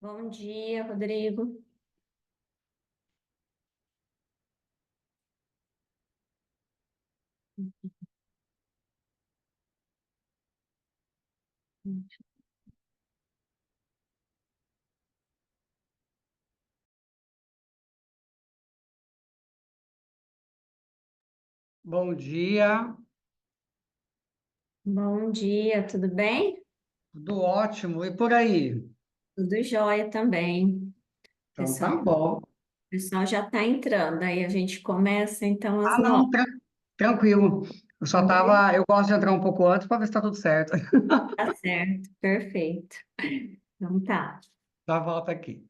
Bom dia, Rodrigo. Bom dia, Bom dia, tudo bem? tudo ótimo. E por aí? Tudo jóia também. O Então pessoal, tá bom. pessoal já está entrando, aí a gente começa então às Ah, nove. não, tranquilo. Eu gosto de entrar um pouco antes para ver se tá tudo certo. Tá certo, perfeito. Então tá. Dá a volta aqui.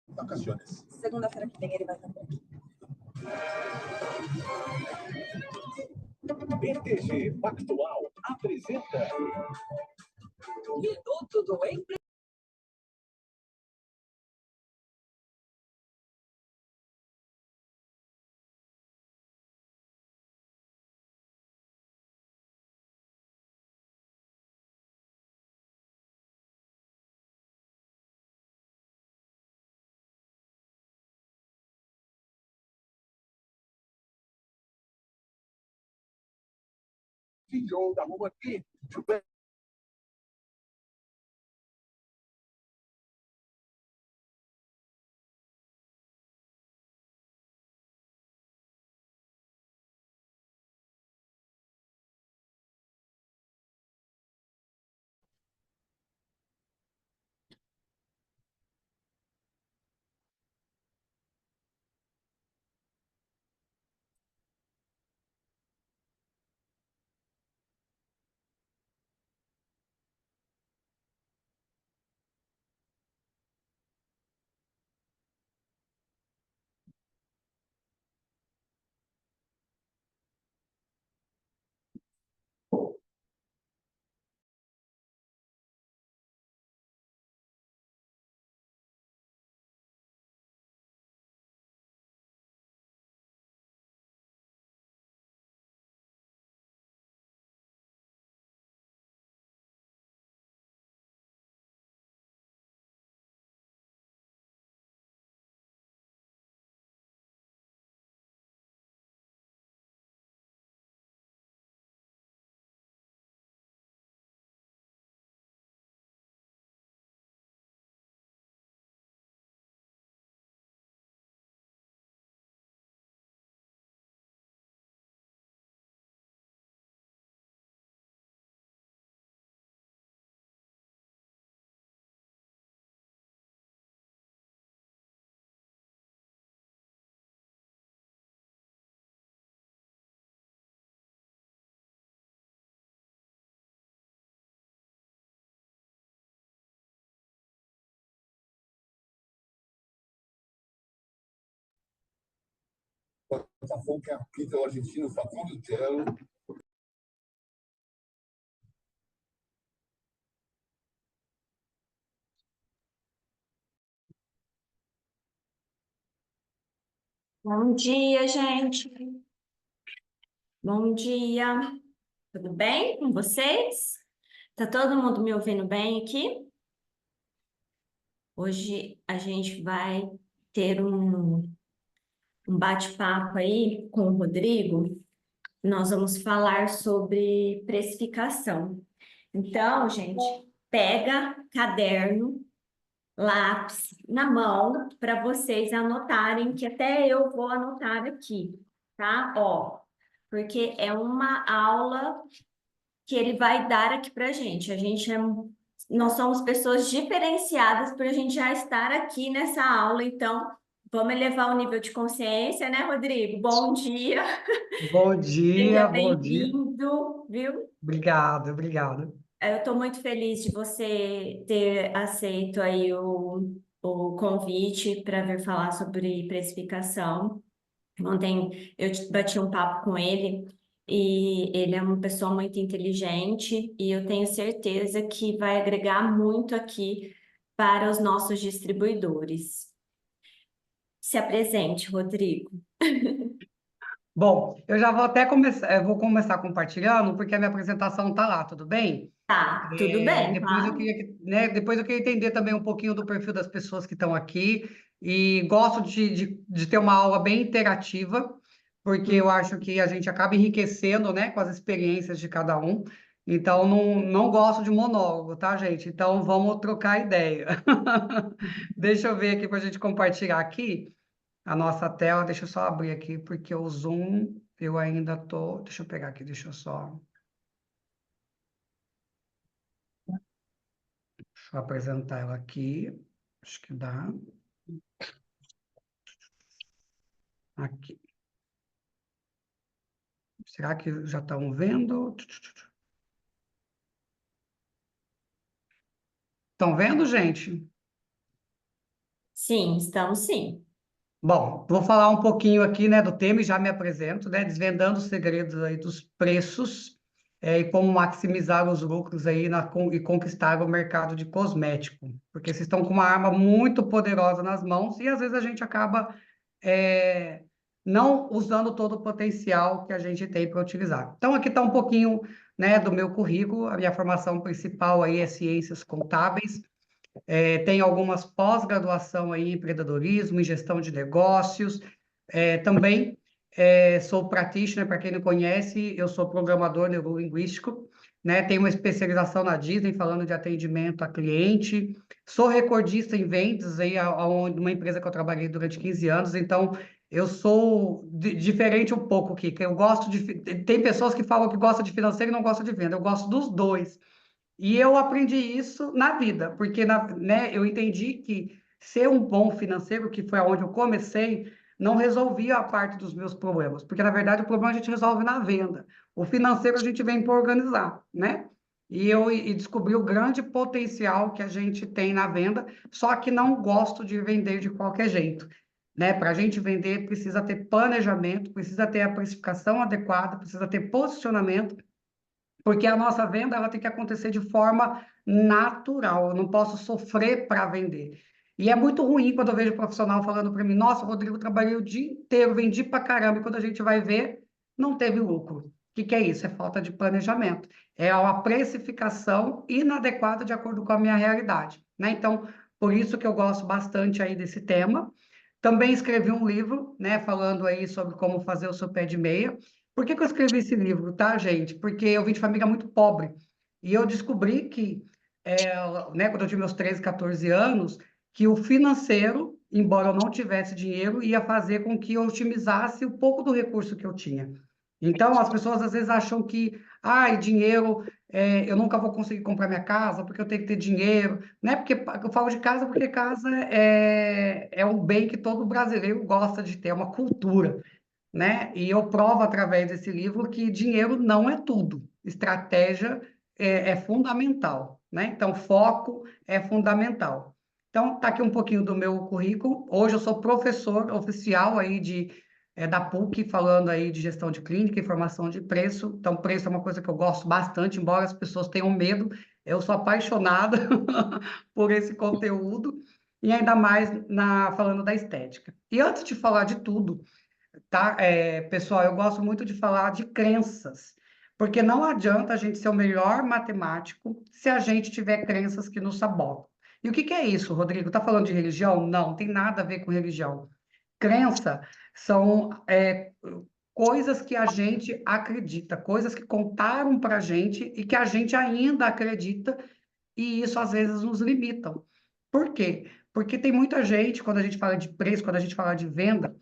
Vacaciones. Segunda-feira que vem ele vai estar por aqui. BTG Pactual apresenta Minuto do Empreendedor. CEO da Woman Team, Fafão que é a pizza argentina, Fafão do Telo. Bom dia, gente. Bom dia. Tudo bem com vocês? Tá todo mundo me ouvindo bem aqui? Hoje a gente vai ter um bate-papo aí com o Rodrigo. Nós vamos falar sobre precificação. Então, gente, pega caderno, lápis na mão para vocês anotarem, que até eu vou anotar aqui, tá? Ó, porque é uma aula que ele vai dar aqui para a gente. Nós somos pessoas diferenciadas para a gente já estar aqui nessa aula, então vamos elevar o nível de consciência, né, Rodrigo? Bom dia, Bom dia, seja bom dia. bem-vindo, viu? Obrigado, obrigado. Eu estou muito feliz de você ter aceito aí o convite para vir falar sobre precificação. Ontem bati um papo com ele e ele é uma pessoa muito inteligente e eu tenho certeza que vai agregar muito aqui para os nossos distribuidores. Se apresente, Rodrigo. Bom, eu já vou até começar, eu vou começar compartilhando, porque a minha apresentação está lá, tudo bem? Tá, tudo bem, Depois eu claro. queria, depois eu queria entender também um pouquinho do perfil das pessoas que estão aqui e gosto de ter uma aula bem interativa, porque eu acho que a gente acaba enriquecendo, né, com as experiências de cada um. Então, não gosto de monólogo, tá, gente? Então, vamos trocar ideia. Deixa eu ver aqui para a gente compartilhar aqui a nossa tela. Deixa eu só abrir aqui, porque o Zoom eu ainda tô. Deixa eu pegar aqui, deixa eu só. Deixa eu apresentar ela aqui. Acho que dá. Aqui. Será que já estão vendo? Estão vendo, gente? Sim, estamos sim. Bom, vou falar um pouquinho aqui, né, do tema e já me apresento, né, desvendando os segredos aí dos preços, e como maximizar os lucros aí e conquistar o mercado de cosmético, porque vocês estão com uma arma muito poderosa nas mãos e às vezes a gente acaba é, não usando todo o potencial que a gente tem para utilizar. Então aqui está um pouquinho, né, do meu currículo. A minha formação principal aí é ciências contábeis. Tem algumas pós-graduação aí em empreendedorismo, em gestão de negócios. Também sou practitioner, para quem não conhece, eu sou programador neurolinguístico, né? Tenho uma especialização na Disney, falando de atendimento a cliente. Sou recordista em vendas aí, uma empresa que eu trabalhei durante 15 anos, então eu sou diferente um pouco aqui, que eu gosto de... Tem pessoas que falam que gostam de financeiro e não gostam de venda, eu gosto dos dois. E eu aprendi isso na vida, porque né, eu entendi que ser um bom financeiro, que foi aonde eu comecei, não resolvia a parte dos meus problemas, porque na verdade o problema a gente resolve na venda. O financeiro a gente vem para organizar, né? E descobri o grande potencial que a gente tem na venda, só que não gosto de vender de qualquer jeito. Né? Para a gente vender, precisa ter planejamento, precisa ter a precificação adequada, precisa ter posicionamento, porque a nossa venda ela tem que acontecer de forma natural. Eu não posso sofrer para vender. E é muito ruim quando eu vejo profissional falando para mim: nossa, Rodrigo, trabalhei o dia inteiro, vendi para caramba, e quando a gente vai ver, não teve lucro. O que é isso? É falta de planejamento. É uma precificação inadequada de acordo com a minha realidade, né? Então, por isso que eu gosto bastante aí desse tema. Também escrevi um livro, né, falando aí sobre como fazer o seu pé de meia. Por que que eu escrevi esse livro, tá, gente? Porque eu vim de família muito pobre. E eu descobri que, né, quando eu tinha meus 13, 14 anos, que o financeiro, embora eu não tivesse dinheiro, ia fazer com que eu otimizasse o pouco do recurso que eu tinha. Então, as pessoas às vezes acham que, ai, dinheiro, eu nunca vou conseguir comprar minha casa porque eu tenho que ter dinheiro, né? Porque eu falo de casa porque casa é um bem que todo brasileiro gosta de ter, é uma cultura, né? E eu provo através desse livro que dinheiro não é tudo, estratégia é fundamental, né? Então, foco é fundamental. Então, tá aqui um pouquinho do meu currículo. Hoje eu sou professor oficial aí da PUC, falando aí de gestão de clínica e formação de preço. Então, preço é uma coisa que eu gosto bastante, embora as pessoas tenham medo, eu sou apaixonada por esse conteúdo, e ainda mais falando da estética. E antes de falar de tudo, tá? Pessoal, eu gosto muito de falar de crenças, porque não adianta a gente ser o melhor matemático se a gente tiver crenças que nos sabotam. E o que que é isso, Rodrigo? Tá falando de religião? Não, tem nada a ver com religião. Crença são coisas que a gente acredita, coisas que contaram para a gente e que a gente ainda acredita, e isso às vezes nos limitam. Por quê? Porque tem muita gente, quando a gente fala de preço, quando a gente fala de venda,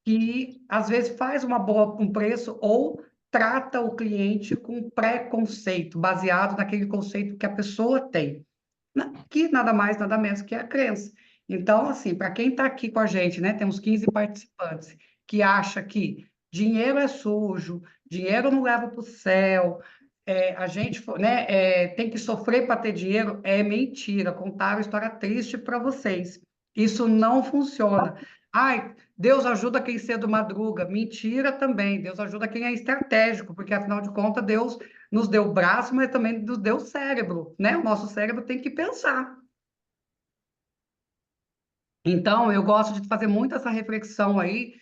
que às vezes faz um preço ou trata o cliente com preconceito, baseado naquele conceito que a pessoa tem, que nada mais, nada menos que a crença. Então, assim, para quem está aqui com a gente, né, temos 15 participantes, que acha que dinheiro é sujo, dinheiro não leva para o céu, a gente, né, tem que sofrer para ter dinheiro, é mentira. Contaram história triste para vocês. Isso não funciona. Ai, Deus ajuda quem cedo madruga. Mentira também. Deus ajuda quem é estratégico, porque afinal de contas, Deus nos deu braço, mas também nos deu cérebro, né? O nosso cérebro tem que pensar. Então, eu gosto de fazer muito essa reflexão aí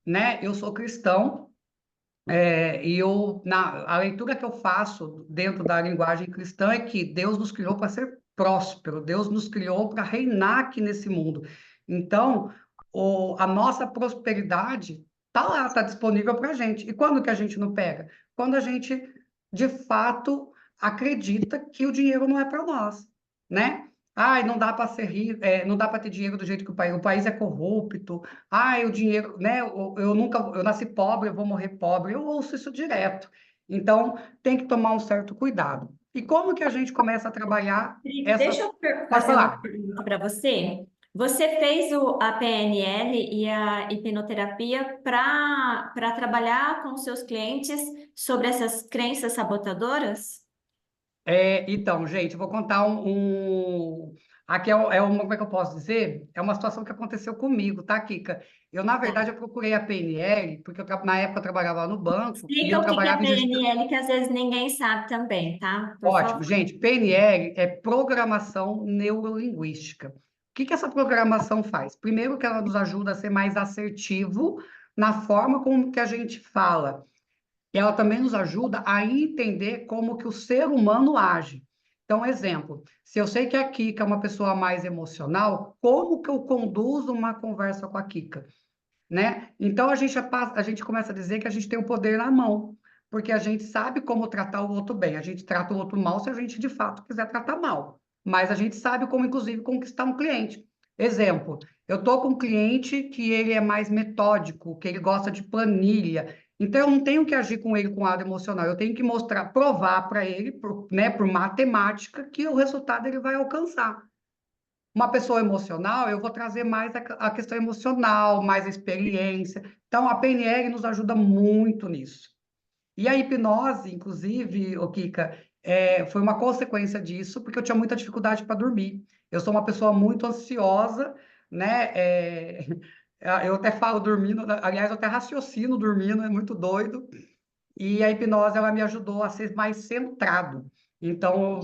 né? Eu sou cristão, e a leitura que eu faço dentro da linguagem cristã é que Deus nos criou para ser próspero, Deus nos criou para reinar aqui nesse mundo. Então, a nossa prosperidade está lá, está disponível para a gente. E quando que a gente não pega? Quando a gente, de fato, acredita que o dinheiro não é para nós, né? Ai, não dá para ser rico, não dá para ter dinheiro do jeito que o país é corrupto. Ai, o dinheiro, né? Eu nasci pobre, eu vou morrer pobre. Eu ouço isso direto. Então, tem que tomar um certo cuidado. E como que a gente começa a trabalhar Rodrigo, essa. deixa eu Pode fazer uma falar. pergunta para você. Você fez a PNL e a hipnoterapia para trabalhar com os seus clientes sobre essas crenças sabotadoras? Então, gente, eu vou contar aqui como é que eu posso dizer? É uma situação que aconteceu comigo, tá, Kika? Na verdade, eu procurei a PNL, porque na época eu trabalhava no banco e Explica eu o que que é trabalhava em gestão. PNL, que às vezes ninguém sabe também, tá? Por Ótimo, favor. gente. PNL é programação neurolinguística. O que que essa programação faz? Primeiro, que ela nos ajuda a ser mais assertivo na forma como que a gente fala. E ela também nos ajuda a entender como que o ser humano age. Então, exemplo, se eu sei que a Kika é uma pessoa mais emocional, como que eu conduzo uma conversa com a Kika? Né? Então a gente começa a dizer que a gente tem o poder na mão, porque a gente sabe como tratar o outro bem. A gente trata o outro mal se a gente de fato quiser tratar mal, mas a gente sabe como, inclusive, conquistar um cliente. Exemplo, eu estou com um cliente que ele é mais metódico, que ele gosta de planilha. Então, eu não tenho que agir com ele com lado emocional, eu tenho que mostrar, provar para ele, né, por matemática, que o resultado ele vai alcançar. Uma pessoa emocional, eu vou trazer mais a questão emocional, mais a experiência. Então, a PNL nos ajuda muito nisso. E a hipnose, inclusive, o Kika, foi uma consequência disso, porque eu tinha muita dificuldade para dormir. Eu sou uma pessoa muito ansiosa, né? Eu até falo dormindo, aliás, eu até raciocino dormindo, é muito doido. E a hipnose, ela me ajudou a ser mais centrado. Então,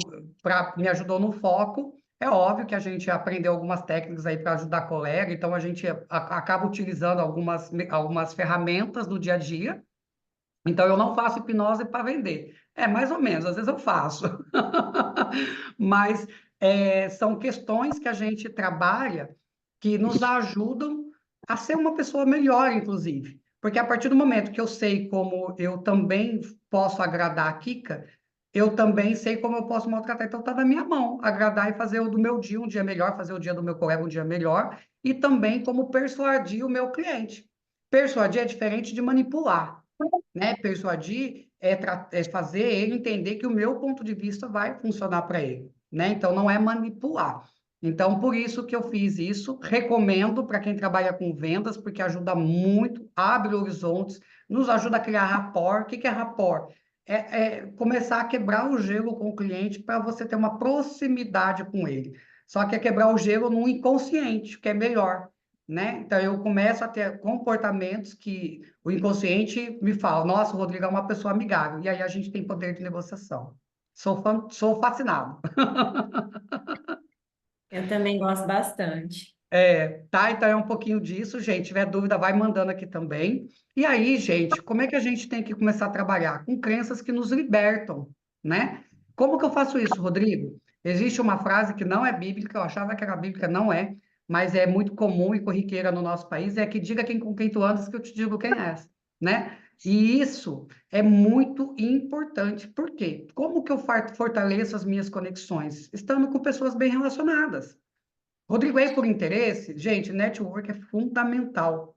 me ajudou no foco. É óbvio que a gente aprendeu algumas técnicas aí para ajudar colega, então a gente acaba utilizando algumas ferramentas no dia a dia. Então, eu não faço hipnose para vender. É mais ou menos, às vezes eu faço. Mas são questões que a gente trabalha que nos ajudam a ser uma pessoa melhor, inclusive. Porque a partir do momento que eu sei como eu também posso agradar a Kika, eu também sei como eu posso maltratar. Então, está na minha mão agradar e fazer o do meu dia um dia melhor, fazer o dia do meu colega um dia melhor, e também como persuadir o meu cliente. Persuadir é diferente de manipular, né? Persuadir é fazer ele entender que o meu ponto de vista vai funcionar para ele, né? Então, não é manipular. Então, por isso que eu fiz isso. Recomendo para quem trabalha com vendas, porque ajuda muito, abre horizontes, nos ajuda a criar rapport. O que que é rapport? Começar a quebrar o gelo com o cliente para você ter uma proximidade com ele. Só que é quebrar o gelo no inconsciente, que é melhor. né? Então, eu começo a ter comportamentos que o inconsciente me fala, nossa, o Rodrigo é uma pessoa amigável, e aí a gente tem poder de negociação. Sou fascinado. Eu também gosto bastante. Tá? Então é um pouquinho disso, gente. Se tiver dúvida, vai mandando aqui também. E aí, gente, como é que a gente tem que começar a trabalhar? Com crenças que nos libertam, né? Como que eu faço isso, Rodrigo? Existe uma frase que não é bíblica, eu achava que era bíblica, não é, mas é muito comum e corriqueira no nosso país, é que diga com quem tu andas que eu te digo quem és, né? E isso é muito importante. Por quê? Como que eu fortaleço as minhas conexões? Estando com pessoas bem relacionadas. Rodrigo, aí por interesse, gente, network é fundamental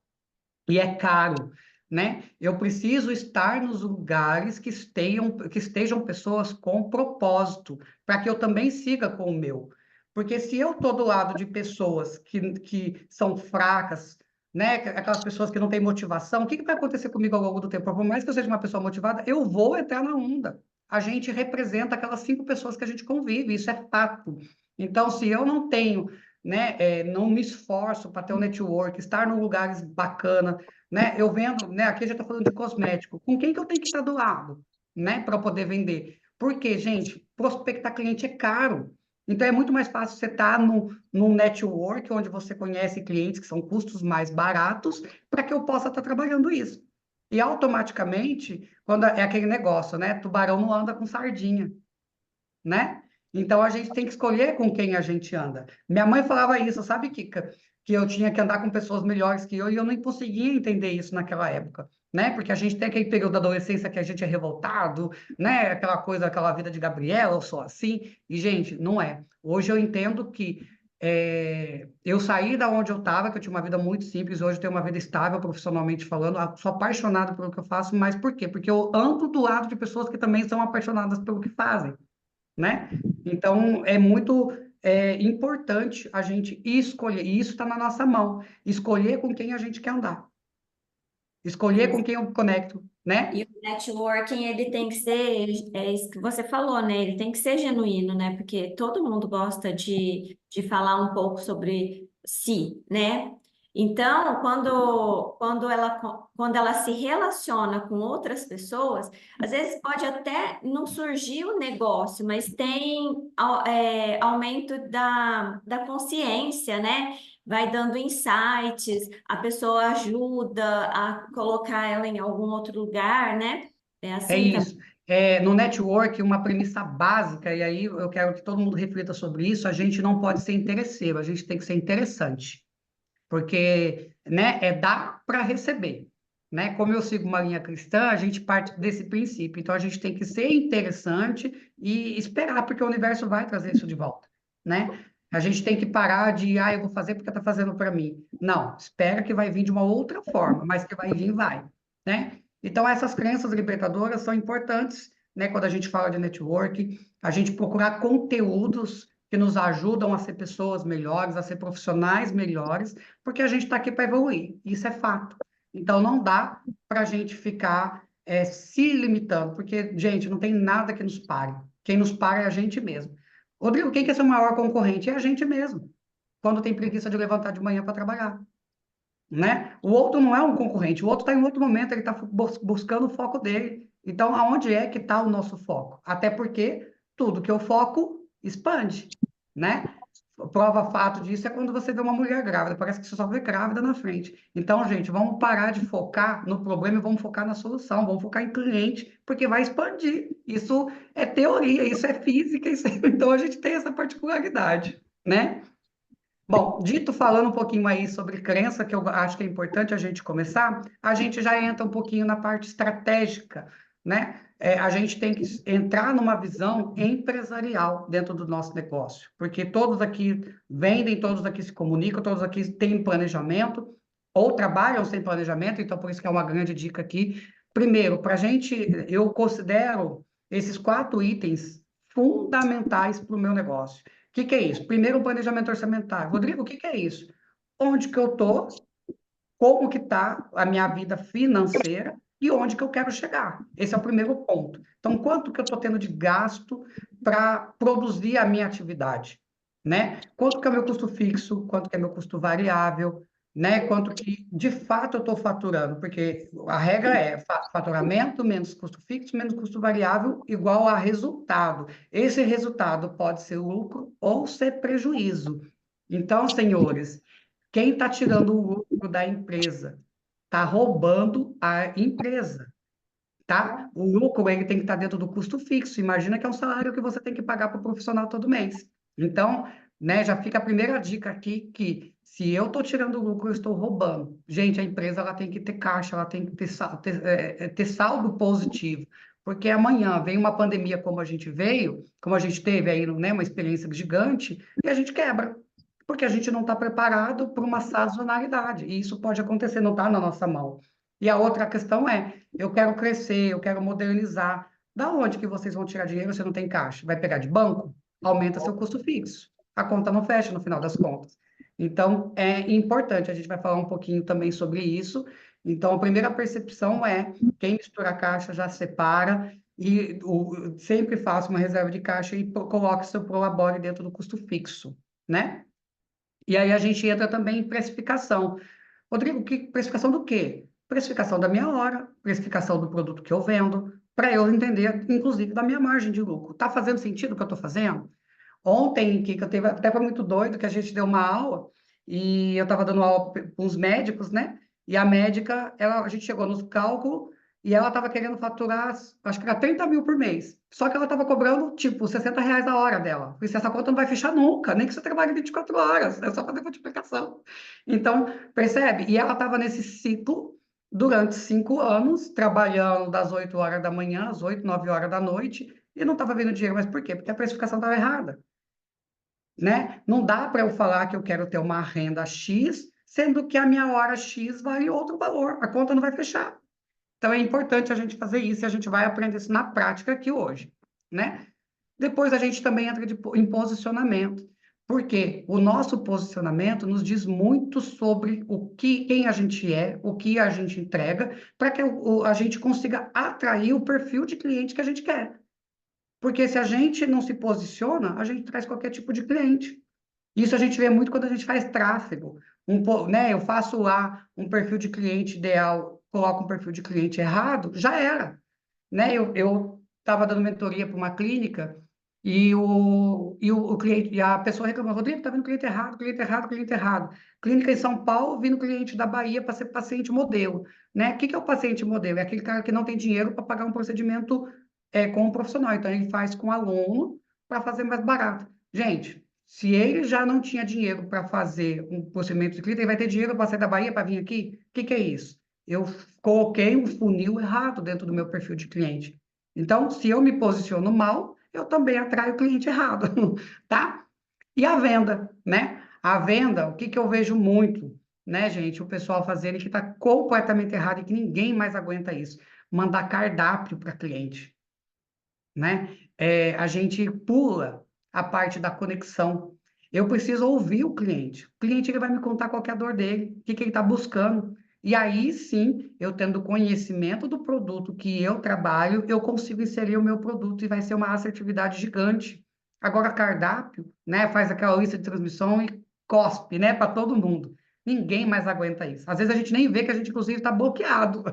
e é caro, né? Eu preciso estar nos lugares que estejam pessoas com propósito, para que eu também siga com o meu. Porque se eu estou do lado de pessoas que são fracas, né? Aquelas pessoas que não têm motivação, o que que vai acontecer comigo ao longo do tempo? Por mais que eu seja uma pessoa motivada, eu vou entrar na onda. A gente representa aquelas 5 pessoas que a gente convive, isso é fato. Então, se eu não tenho, né, não me esforço para ter um network, estar em lugares bacana, né? Eu vendo, né? Aqui a gente está falando de cosmético. Com quem que eu tenho que estar do lado, né? Para poder vender? Porque, gente, prospectar cliente é caro. Então é muito mais fácil você estar num network onde você conhece clientes que são custos mais baratos para que eu possa estar trabalhando isso. E automaticamente, quando é aquele negócio, né? Tubarão não anda com sardinha, né? Então a gente tem que escolher com quem a gente anda. Minha mãe falava isso, sabe, Kika? Que eu tinha que andar com pessoas melhores que eu e eu não conseguia entender isso naquela época, né? Porque a gente tem aquele período da adolescência que a gente é revoltado, né? Aquela coisa, aquela vida de Gabriela, eu sou assim. E, gente, não é. Hoje eu entendo que eu saí da onde eu estava, que eu tinha uma vida muito simples, hoje eu tenho uma vida estável profissionalmente falando, sou apaixonado pelo que eu faço, mas por quê? Porque eu ando do lado de pessoas que também são apaixonadas pelo que fazem, né? Então, é muito importante a gente escolher, e isso está na nossa mão, escolher com quem a gente quer andar, escolher com quem eu me conecto, né? E o networking, ele tem que ser, é isso que você falou, né? Ele tem que ser genuíno, né? Porque todo mundo gosta de falar um pouco sobre si, né? Então, quando ela se relaciona com outras pessoas, às vezes pode até não surgir o negócio, mas tem aumento da consciência, né? Vai dando insights, a pessoa ajuda a colocar ela em algum outro lugar, né? É É assim também. isso. No network, uma premissa básica, e aí eu quero que todo mundo reflita sobre isso, a gente não pode ser interesseiro, a gente tem que ser interessante, porque, né, é dar para receber, né? Como eu sigo uma linha cristã, a gente parte desse princípio, então a gente tem que ser interessante e esperar, porque o universo vai trazer isso de volta, né? A gente tem que parar de, eu vou fazer porque está fazendo para mim. Não, espera que vai vir de uma outra forma, mas que vai vir, vai, né? Então, essas crenças libertadoras são importantes, né? Quando a gente fala de network, a gente procurar conteúdos que nos ajudam a ser pessoas melhores, a ser profissionais melhores, porque a gente está aqui para evoluir, isso é fato. Então, não dá para a gente ficar se limitando, porque, gente, não tem nada que nos pare. Quem nos para é a gente mesmo. Rodrigo, quem que é seu maior concorrente? É a gente mesmo, quando tem preguiça de levantar de manhã para trabalhar, né? O outro não é um concorrente, o outro está em outro momento, ele está buscando o foco dele. Então, aonde é que está o nosso foco? Até porque tudo que eu foco expande, né? Prova fato disso é quando você vê uma mulher grávida, parece que você só vê grávida na frente. Então, gente, vamos parar de focar no problema e vamos focar na solução, vamos focar em cliente, porque vai expandir. Isso é teoria, isso é física, então a gente tem essa particularidade, né? Bom, dito falando um pouquinho aí sobre crença, que eu acho que é importante a gente começar, a gente já entra um pouquinho na parte estratégica, né? A gente tem que entrar numa visão empresarial dentro do nosso negócio, porque todos aqui vendem, todos aqui se comunicam, todos aqui têm planejamento, ou trabalham sem planejamento, então por isso que é uma grande dica aqui. Primeiro, para a gente, eu considero esses 4 itens fundamentais para o meu negócio. Que é isso? Primeiro, um planejamento orçamentário. Rodrigo, o que é isso? Onde que eu estou, como que está a minha vida financeira e onde que eu quero chegar. Esse é o primeiro ponto. Então, quanto que eu estou tendo de gasto para produzir a minha atividade, né? Quanto que é o meu custo fixo, quanto que é meu custo variável, né? Quanto que de fato eu estou faturando, porque a regra é faturamento menos custo fixo menos custo variável igual a resultado. Esse resultado pode ser lucro ou ser prejuízo. Então, senhores, quem está tirando o lucro da empresa está roubando a empresa, tá? O lucro ele tem que estar dentro do custo fixo. Imagina que é um salário que você tem que pagar para o profissional todo mês. Então, né, já fica a primeira dica aqui que se eu estou tirando lucro, eu estou roubando. Gente, a empresa ela tem que ter caixa, ela tem que ter saldo positivo. Porque amanhã vem uma pandemia como a gente veio, como a gente teve aí, né, uma experiência gigante, e a gente quebra. Porque a gente não está preparado para uma sazonalidade. E isso pode acontecer, não está na nossa mão. E a outra questão é, eu quero crescer, eu quero modernizar. Da onde que vocês vão tirar dinheiro se não tem caixa? Vai pegar de banco? Aumenta seu custo fixo. A conta não fecha no final das contas. Então, é importante, a gente vai falar um pouquinho também sobre isso. Então, a primeira percepção é, quem mistura caixa já separa e sempre faça uma reserva de caixa e coloque seu prolabore dentro do custo fixo, né? E aí a gente entra também em precificação. Rodrigo, precificação do quê? Precificação da minha hora, precificação do produto que eu vendo, para eu entender, inclusive, da minha margem de lucro. Está fazendo sentido o que eu estou fazendo? Ontem, que eu teve, até foi muito doido, que a gente deu uma aula, e eu estava dando aula para os médicos, né? E a médica, a gente chegou nos cálculos, e ela estava querendo faturar, acho que era 30 mil por mês. Só que ela estava cobrando, tipo, R$ 60 a hora dela. Porque essa conta não vai fechar nunca, nem que você trabalhe 24 horas, é só fazer multiplicação. Então, percebe? E ela estava nesse ciclo durante 5 anos, trabalhando das 8 horas da manhã às 8, 9 horas da noite, e não estava vendo dinheiro. Mas por quê? Porque a precificação estava errada, né? Não dá para eu falar que eu quero ter uma renda X, sendo que a minha hora X vale outro valor, a conta não vai fechar. Então é importante a gente fazer isso e a gente vai aprender isso na prática aqui hoje, né? Depois a gente também entra em posicionamento, porque o nosso posicionamento nos diz muito sobre quem a gente é, o que a gente entrega, para que a gente consiga atrair o perfil de cliente que a gente quer. Porque se a gente não se posiciona, a gente traz qualquer tipo de cliente. Isso a gente vê muito quando a gente faz tráfego. Né, eu faço lá um perfil de cliente ideal, coloco um perfil de cliente errado, já era. Né? Eu estava dando mentoria para uma clínica e o cliente, e a pessoa reclamou, Rodrigo, está vindo cliente errado, cliente errado, cliente errado. Clínica em São Paulo, vindo cliente da Bahia para ser paciente modelo. Né? O que é o paciente modelo? É aquele cara que não tem dinheiro para pagar um procedimento com um profissional. Então, ele faz com aluno para fazer mais barato. Gente, se ele já não tinha dinheiro para fazer um procedimento de clínica, ele vai ter dinheiro para sair da Bahia para vir aqui? O que é isso? Eu coloquei um funil errado dentro do meu perfil de cliente. Então, se eu me posiciono mal, eu também atraio o cliente errado, tá? E a venda, né? A venda, o que eu vejo muito, né, gente? O pessoal fazendo que está completamente errado e que ninguém mais aguenta isso. Mandar cardápio para cliente, né? A gente pula a parte da conexão. Eu preciso ouvir o cliente. O cliente ele vai me contar qual que é a dor dele, o que ele está buscando. E aí sim, eu tendo conhecimento do produto que eu trabalho, eu consigo inserir o meu produto e vai ser uma assertividade gigante. Agora, cardápio, né, faz aquela lista de transmissão e cospe, né, para todo mundo. Ninguém mais aguenta isso. Às vezes a gente nem vê que a gente, inclusive, está bloqueado.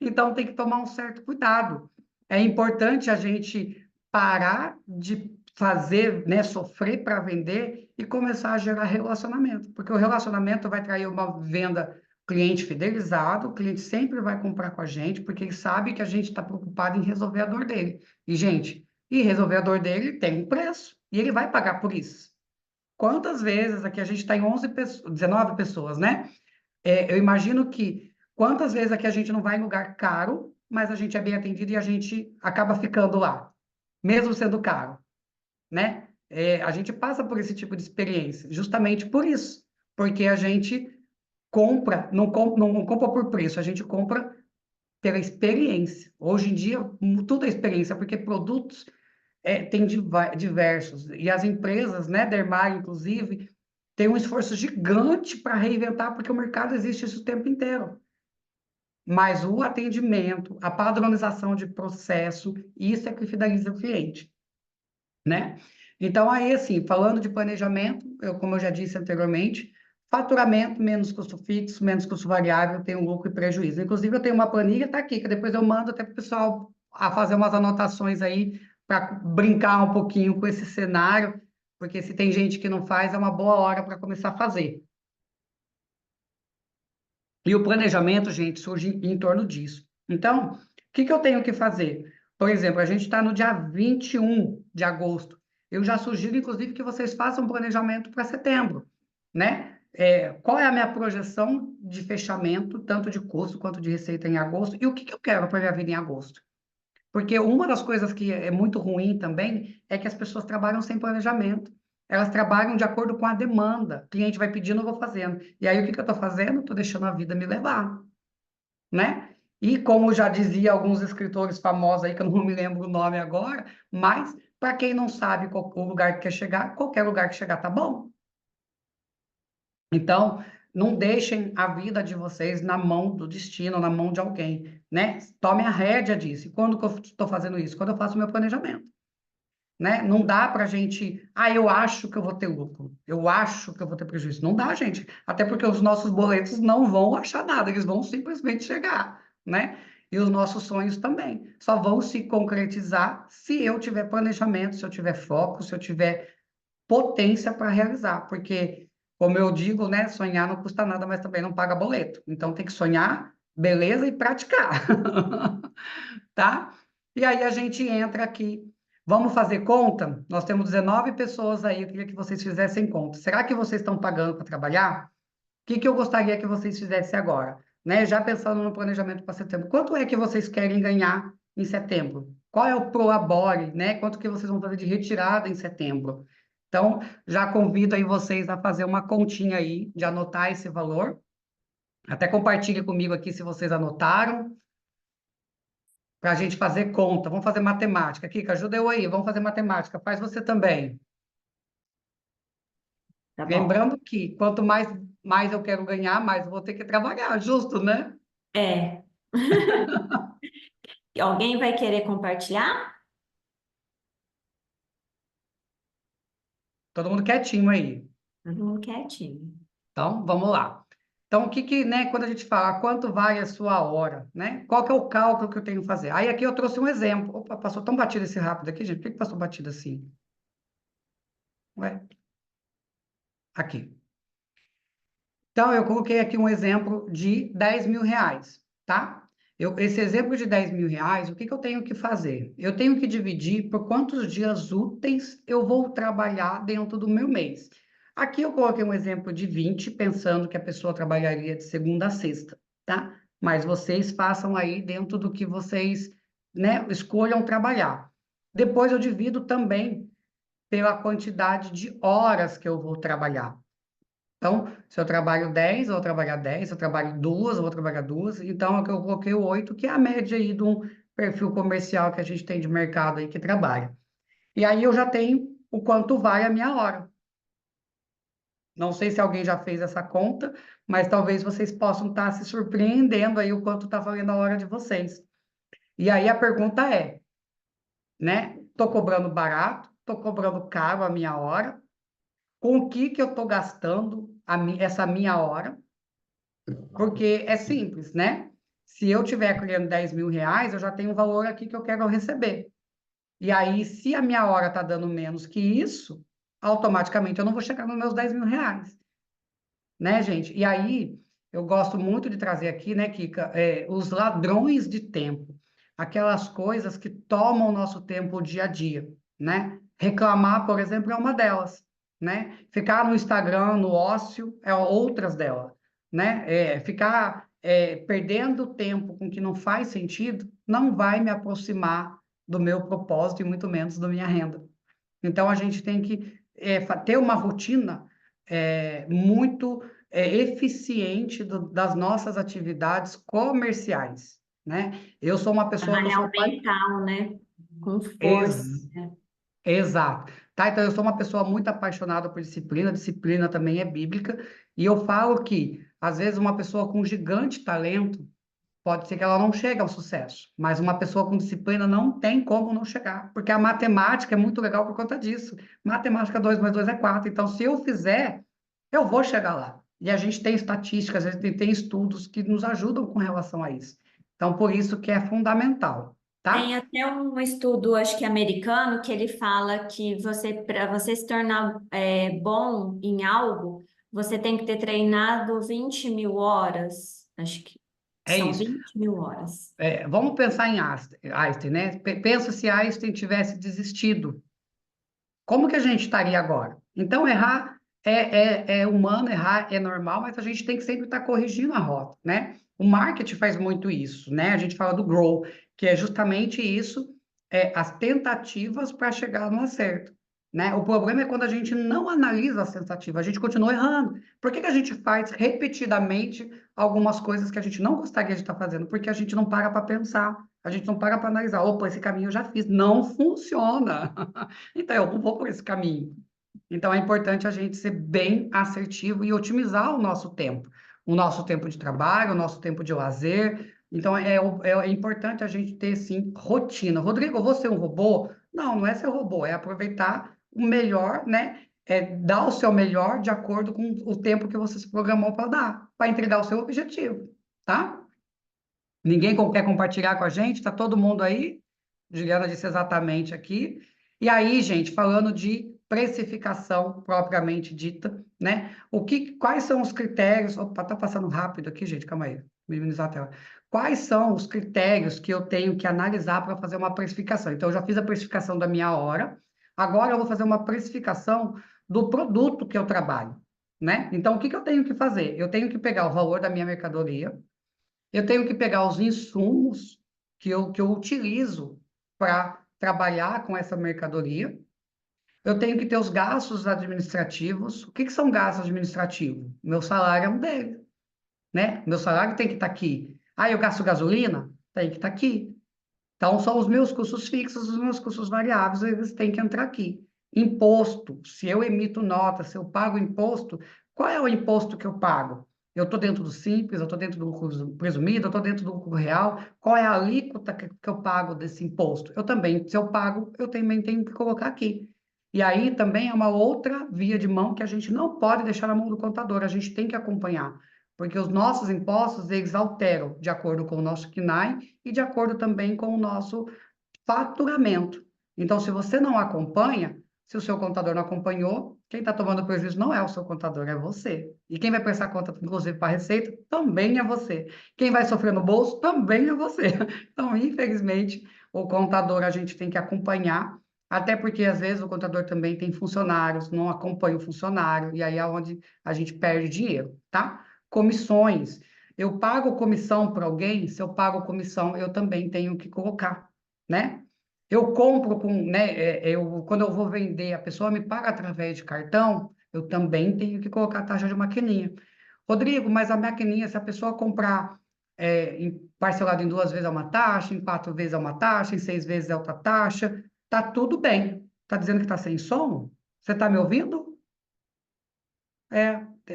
Então, tem que tomar um certo cuidado. É importante a gente parar de fazer, né, sofrer para vender e começar a gerar relacionamento, porque o relacionamento vai trair uma venda, cliente fidelizado, o cliente sempre vai comprar com a gente, porque ele sabe que a gente está preocupado em resolver a dor dele. E, gente, resolver a dor dele tem um preço, e ele vai pagar por isso. Quantas vezes aqui a gente está em 19 pessoas, né? Eu imagino que quantas vezes aqui a gente não vai em lugar caro, mas a gente é bem atendido e a gente acaba ficando lá, mesmo sendo caro, né? A gente passa por esse tipo de experiência, justamente por isso, porque a gente compra, não compra por preço, a gente compra pela experiência. Hoje em dia, tudo é experiência, porque produtos tem diversos, e as empresas, né, Dermar, inclusive, tem um esforço gigante para reinventar, porque o mercado existe isso o tempo inteiro. Mas o atendimento, a padronização de processo, isso é que fideliza o cliente, né? Então, aí, assim, falando de planejamento, como eu já disse anteriormente, faturamento menos custo fixo, menos custo variável, tem um lucro e prejuízo. Inclusive, eu tenho uma planilha, tá aqui, que depois eu mando até para o pessoal a fazer umas anotações aí, para brincar um pouquinho com esse cenário, porque se tem gente que não faz, é uma boa hora para começar a fazer. E o planejamento, gente, surge em torno disso. Então, o que eu tenho que fazer? Por exemplo, a gente está no dia 21 de agosto. Eu já sugiro, inclusive, que vocês façam um planejamento para setembro, né? Qual é a minha projeção de fechamento, tanto de custo quanto de receita em agosto, e o que eu quero para a minha vida em agosto? Porque uma das coisas que é muito ruim também é que as pessoas trabalham sem planejamento. Elas trabalham de acordo com a demanda. O cliente vai pedindo, eu vou fazendo. E aí, o que eu estou fazendo? Estou deixando a vida me levar, né? E como já dizia alguns escritores famosos aí, que eu não me lembro o nome agora, mas para quem não sabe qual o lugar que quer chegar, qualquer lugar que chegar tá bom. Então, não deixem a vida de vocês na mão do destino, na mão de alguém, né? Tome a rédea disso. E quando que eu estou fazendo isso? Quando eu faço o meu planejamento, né? Não dá para a gente, eu acho que eu vou ter lucro, eu acho que eu vou ter prejuízo. Não dá, gente. Até porque os nossos boletos não vão achar nada, eles vão simplesmente chegar, né? E os nossos sonhos também. Só vão se concretizar se eu tiver planejamento, se eu tiver foco, se eu tiver potência para realizar. Porque, como eu digo, né? Sonhar não custa nada, mas também não paga boleto. Então tem que sonhar, beleza, e praticar. Tá? E aí a gente entra aqui. Vamos fazer conta? Nós temos 19 pessoas aí, eu queria que vocês fizessem conta. Será que vocês estão pagando para trabalhar? O que eu gostaria que vocês fizessem agora? Né? Já pensando no planejamento para setembro. Quanto é que vocês querem ganhar em setembro? Qual é o Prolabore, né? Quanto que vocês vão fazer de retirada em setembro? Então, já convido aí vocês a fazer uma continha aí, de anotar esse valor. Até compartilhe comigo aqui se vocês anotaram, para a gente fazer conta. Vamos fazer matemática. Kika, ajuda eu aí, vamos fazer matemática. Faz você também. Tá bom. Lembrando que quanto mais eu quero ganhar, mais eu vou ter que trabalhar, justo, né? É. E alguém vai querer compartilhar? Todo mundo quietinho aí. Todo mundo quietinho. Então, vamos lá. Então, né, quando a gente fala quanto vale a sua hora, né? Qual que é o cálculo que eu tenho que fazer? Aí aqui eu trouxe um exemplo. Opa, passou tão batido esse rápido aqui, gente. Por que passou batido assim? Ué? Aqui. Então, eu coloquei aqui um exemplo de 10 mil reais, tá? Esse exemplo de 10 mil reais, o que eu tenho que fazer? Eu tenho que dividir por quantos dias úteis eu vou trabalhar dentro do meu mês. Aqui eu coloquei um exemplo de 20, pensando que a pessoa trabalharia de segunda a sexta, tá? Mas vocês façam aí dentro do que vocês, né, escolham trabalhar. Depois eu divido também pela quantidade de horas que eu vou trabalhar. Então, se eu trabalho 10, eu vou trabalhar 10, se eu trabalho 2, eu vou trabalhar 2. Então, é que eu coloquei o 8, que é a média aí de um perfil comercial que a gente tem de mercado aí que trabalha. E aí eu já tenho o quanto vale a minha hora. Não sei se alguém já fez essa conta, mas talvez vocês possam estar se surpreendendo aí o quanto está valendo a hora de vocês. E aí a pergunta é, né? Estou cobrando barato? Estou cobrando caro a minha hora? Com o que eu estou gastando essa minha hora? Porque é simples, né? Se eu tiver ganhando 10 mil reais, eu já tenho um valor aqui que eu quero receber. E aí, se a minha hora está dando menos que isso, automaticamente eu não vou chegar nos meus 10 mil reais. Né, gente? E aí, eu gosto muito de trazer aqui, né, Kika, os ladrões de tempo. Aquelas coisas que tomam o nosso tempo o dia a dia, né? Reclamar, por exemplo, é uma delas, né? Ficar no Instagram, no ócio, é outras delas, né? Ficar perdendo tempo com o que não faz sentido não vai me aproximar do meu propósito e muito menos da minha renda. Então, a gente tem que ter uma rotina muito eficiente das nossas atividades comerciais, né? Eu sou uma pessoa que eu Trabalhar sou o mental, né? Com força, Ex- né? exato, tá? Então, eu sou uma pessoa muito apaixonada por disciplina, disciplina também é bíblica, e eu falo que, às vezes, uma pessoa com gigante talento, pode ser que ela não chegue ao sucesso, mas uma pessoa com disciplina não tem como não chegar, porque a matemática é muito legal por conta disso. Matemática 2 mais 2 é 4, então se eu fizer, eu vou chegar lá. E a gente tem estatísticas, a gente tem estudos que nos ajudam com relação a isso. Então, por isso que é fundamental, Tem tá? até um estudo, acho que americano, que ele fala que para você se tornar bom em algo, você tem que ter treinado 20.000 horas. Acho que É são isso. 20.000 horas. Vamos pensar em Einstein, né? Pensa se Einstein tivesse desistido. Como que a gente estaria agora? Então, errar é humano, errar é normal, mas a gente tem que sempre estar corrigindo a rota, né? O marketing faz muito isso, né? A gente fala do grow, que é justamente isso, as tentativas para chegar no acerto, né? O problema é quando a gente não analisa as tentativas, a gente continua errando. Por que que a gente faz repetidamente algumas coisas que a gente não gostaria de estar fazendo? Porque a gente não para para pensar, a gente não para para analisar. Opa, esse caminho eu já fiz, não funciona. Então, eu não vou por esse caminho. Então, é importante a gente ser bem assertivo e otimizar o nosso tempo de trabalho, o nosso tempo de lazer. Então, é importante a gente ter, sim, rotina. Rodrigo, eu vou ser um robô? Não, não é ser robô, é aproveitar o melhor, né? É dar o seu melhor de acordo com o tempo que você se programou para dar, para entregar o seu objetivo, tá? Ninguém quer compartilhar com a gente? Está todo mundo aí? Juliana disse exatamente aqui. E aí, gente, falando de precificação propriamente dita, né? Quais são os critérios? Opa, tá passando rápido aqui, gente, calma aí, minimizar a tela. Quais são os critérios que eu tenho que analisar para fazer uma precificação? Então, eu já fiz a precificação da minha hora, agora eu vou fazer uma precificação do produto que eu trabalho, né? Então, o que que eu tenho que fazer? Eu tenho que pegar o valor da minha mercadoria, eu tenho que pegar os insumos que eu utilizo para trabalhar com essa mercadoria. Eu tenho que ter os gastos administrativos. O que que são gastos administrativos? Meu salário é um deles, né? Meu salário tem que estar aqui. Ah, eu gasto gasolina? Tem que estar aqui. Então, são os meus custos fixos, os meus custos variáveis, eles têm que entrar aqui. Imposto, se eu emito nota, se eu pago imposto, qual é o imposto que eu pago? Eu estou dentro do simples, eu estou dentro do lucro presumido, eu estou dentro do lucro real, qual é a alíquota que eu pago desse imposto? Eu também, se eu pago, eu também tenho que colocar aqui. E aí também é uma outra via de mão que a gente não pode deixar na mão do contador, a gente tem que acompanhar, porque os nossos impostos, eles alteram de acordo com o nosso CNAE e de acordo também com o nosso faturamento. Então, se você não acompanha, se o seu contador não acompanhou, quem está tomando prejuízo não é o seu contador, é você. E quem vai prestar conta, inclusive, para a Receita, também é você. Quem vai sofrer no bolso, também é você. Então, infelizmente, o contador a gente tem que acompanhar, até porque, às vezes, o contador também tem funcionários, não acompanha o funcionário, e aí é onde a gente perde dinheiro, tá? Comissões. Eu pago comissão para alguém, se eu pago comissão, eu também tenho que colocar, né? Eu compro né, quando eu vou vender, a pessoa me paga através de cartão, eu também tenho que colocar a taxa de maquininha. Rodrigo, mas a maquininha, se a pessoa comprar parcelado em 2 vezes é uma taxa, em 4 vezes é uma taxa, em 6 vezes é outra taxa, tá tudo bem. Tá dizendo que tá sem som? Você tá me ouvindo?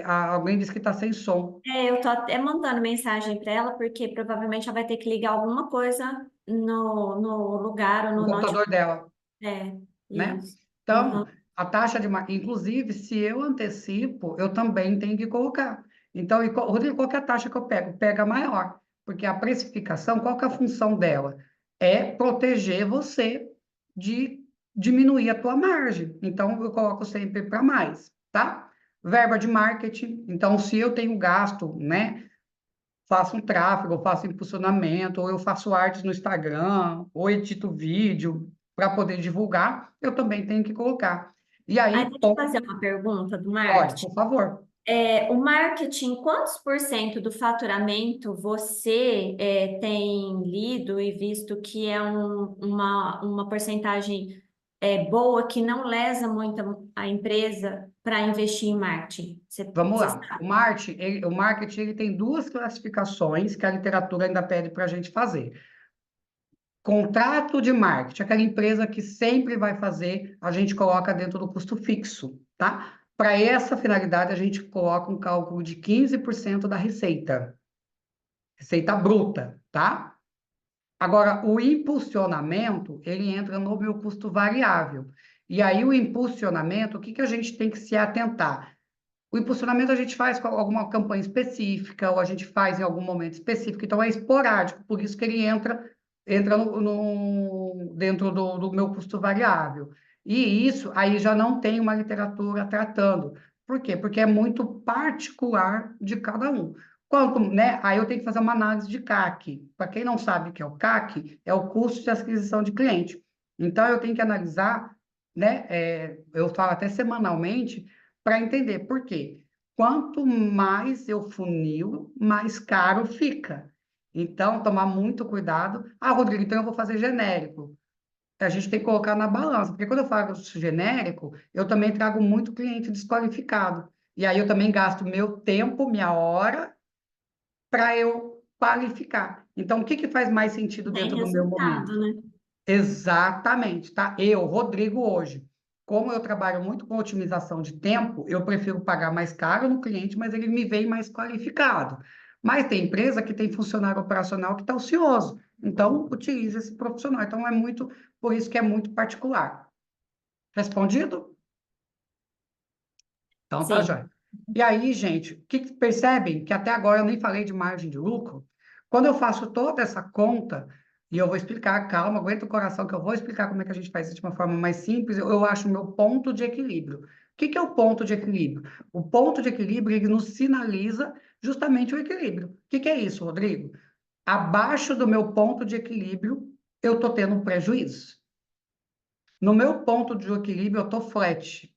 Alguém disse que tá sem som. Eu tô até mandando mensagem para ela, porque provavelmente ela vai ter que ligar alguma coisa no lugar ou O no notebook. computador dela, É, né? isso. Então, Uhum. a taxa inclusive, se eu antecipo, eu também tenho que colocar. Então, Rodrigo, qual que é a taxa que eu pego? Pega a maior, porque a precificação, qual que é a função dela? É proteger você de diminuir a tua margem. Então, eu coloco sempre para mais, tá? Verba de marketing. Então, se eu tenho gasto, né? Faço um tráfego, eu faço impulsionamento, ou eu faço artes no Instagram, ou edito vídeo para poder divulgar, eu também tenho que colocar. E Aí, aí, deixa eu fazer uma pergunta do pode, marketing. por favor. O marketing, quantos por cento do faturamento você tem lido e visto que é uma porcentagem boa que não lesa muito a empresa para investir em marketing? Vamos Você lá. sabe? O marketing ele tem duas classificações que a literatura ainda pede para a gente fazer. Contrato de marketing, aquela empresa que sempre vai fazer, a gente coloca dentro do custo fixo, tá? Para essa finalidade, a gente coloca um cálculo de 15% da receita bruta, tá? Agora, o impulsionamento, ele entra no meu custo variável. E aí, o impulsionamento, o que que a gente tem que se atentar? O impulsionamento a gente faz com alguma campanha específica, ou a gente faz em algum momento específico, então é esporádico, por isso que ele entra dentro do meu custo variável. E isso aí já não tem uma literatura tratando. Por quê? Porque é muito particular de cada um. Quanto, né? Aí eu tenho que fazer uma análise de CAC. Para quem não sabe o que é o CAC, é o custo de aquisição de cliente. Então eu tenho que analisar, né? Eu falo até semanalmente para entender por quê. Quanto mais eu funilo, mais caro fica. Então, tomar muito cuidado. Ah, Rodrigo, então eu vou fazer genérico. A gente tem que colocar na balança, porque quando eu faço genérico, eu também trago muito cliente desqualificado. E aí eu também gasto meu tempo, minha hora, para eu qualificar. Então, o que que faz mais sentido Tem dentro do meu momento? resultado, né? Exatamente, tá? Eu, Rodrigo, hoje, como eu trabalho muito com otimização de tempo, eu prefiro pagar mais caro no cliente, mas ele me vem mais qualificado. Mas tem empresa que tem funcionário operacional que está ocioso, então utiliza esse profissional. Então é muito, por isso que é muito particular. Respondido? Então tá, Sim. joia. E aí, gente, percebem que até agora eu nem falei de margem de lucro? Quando eu faço toda essa conta, e eu vou explicar, calma, aguenta o coração que eu vou explicar como é que a gente faz isso de uma forma mais simples, eu acho o meu ponto de equilíbrio. O que que é o ponto de equilíbrio? O ponto de equilíbrio, ele nos sinaliza justamente o equilíbrio. O que que é isso, Rodrigo? Abaixo do meu ponto de equilíbrio, eu estou tendo um prejuízo. No meu ponto de equilíbrio, eu estou flat.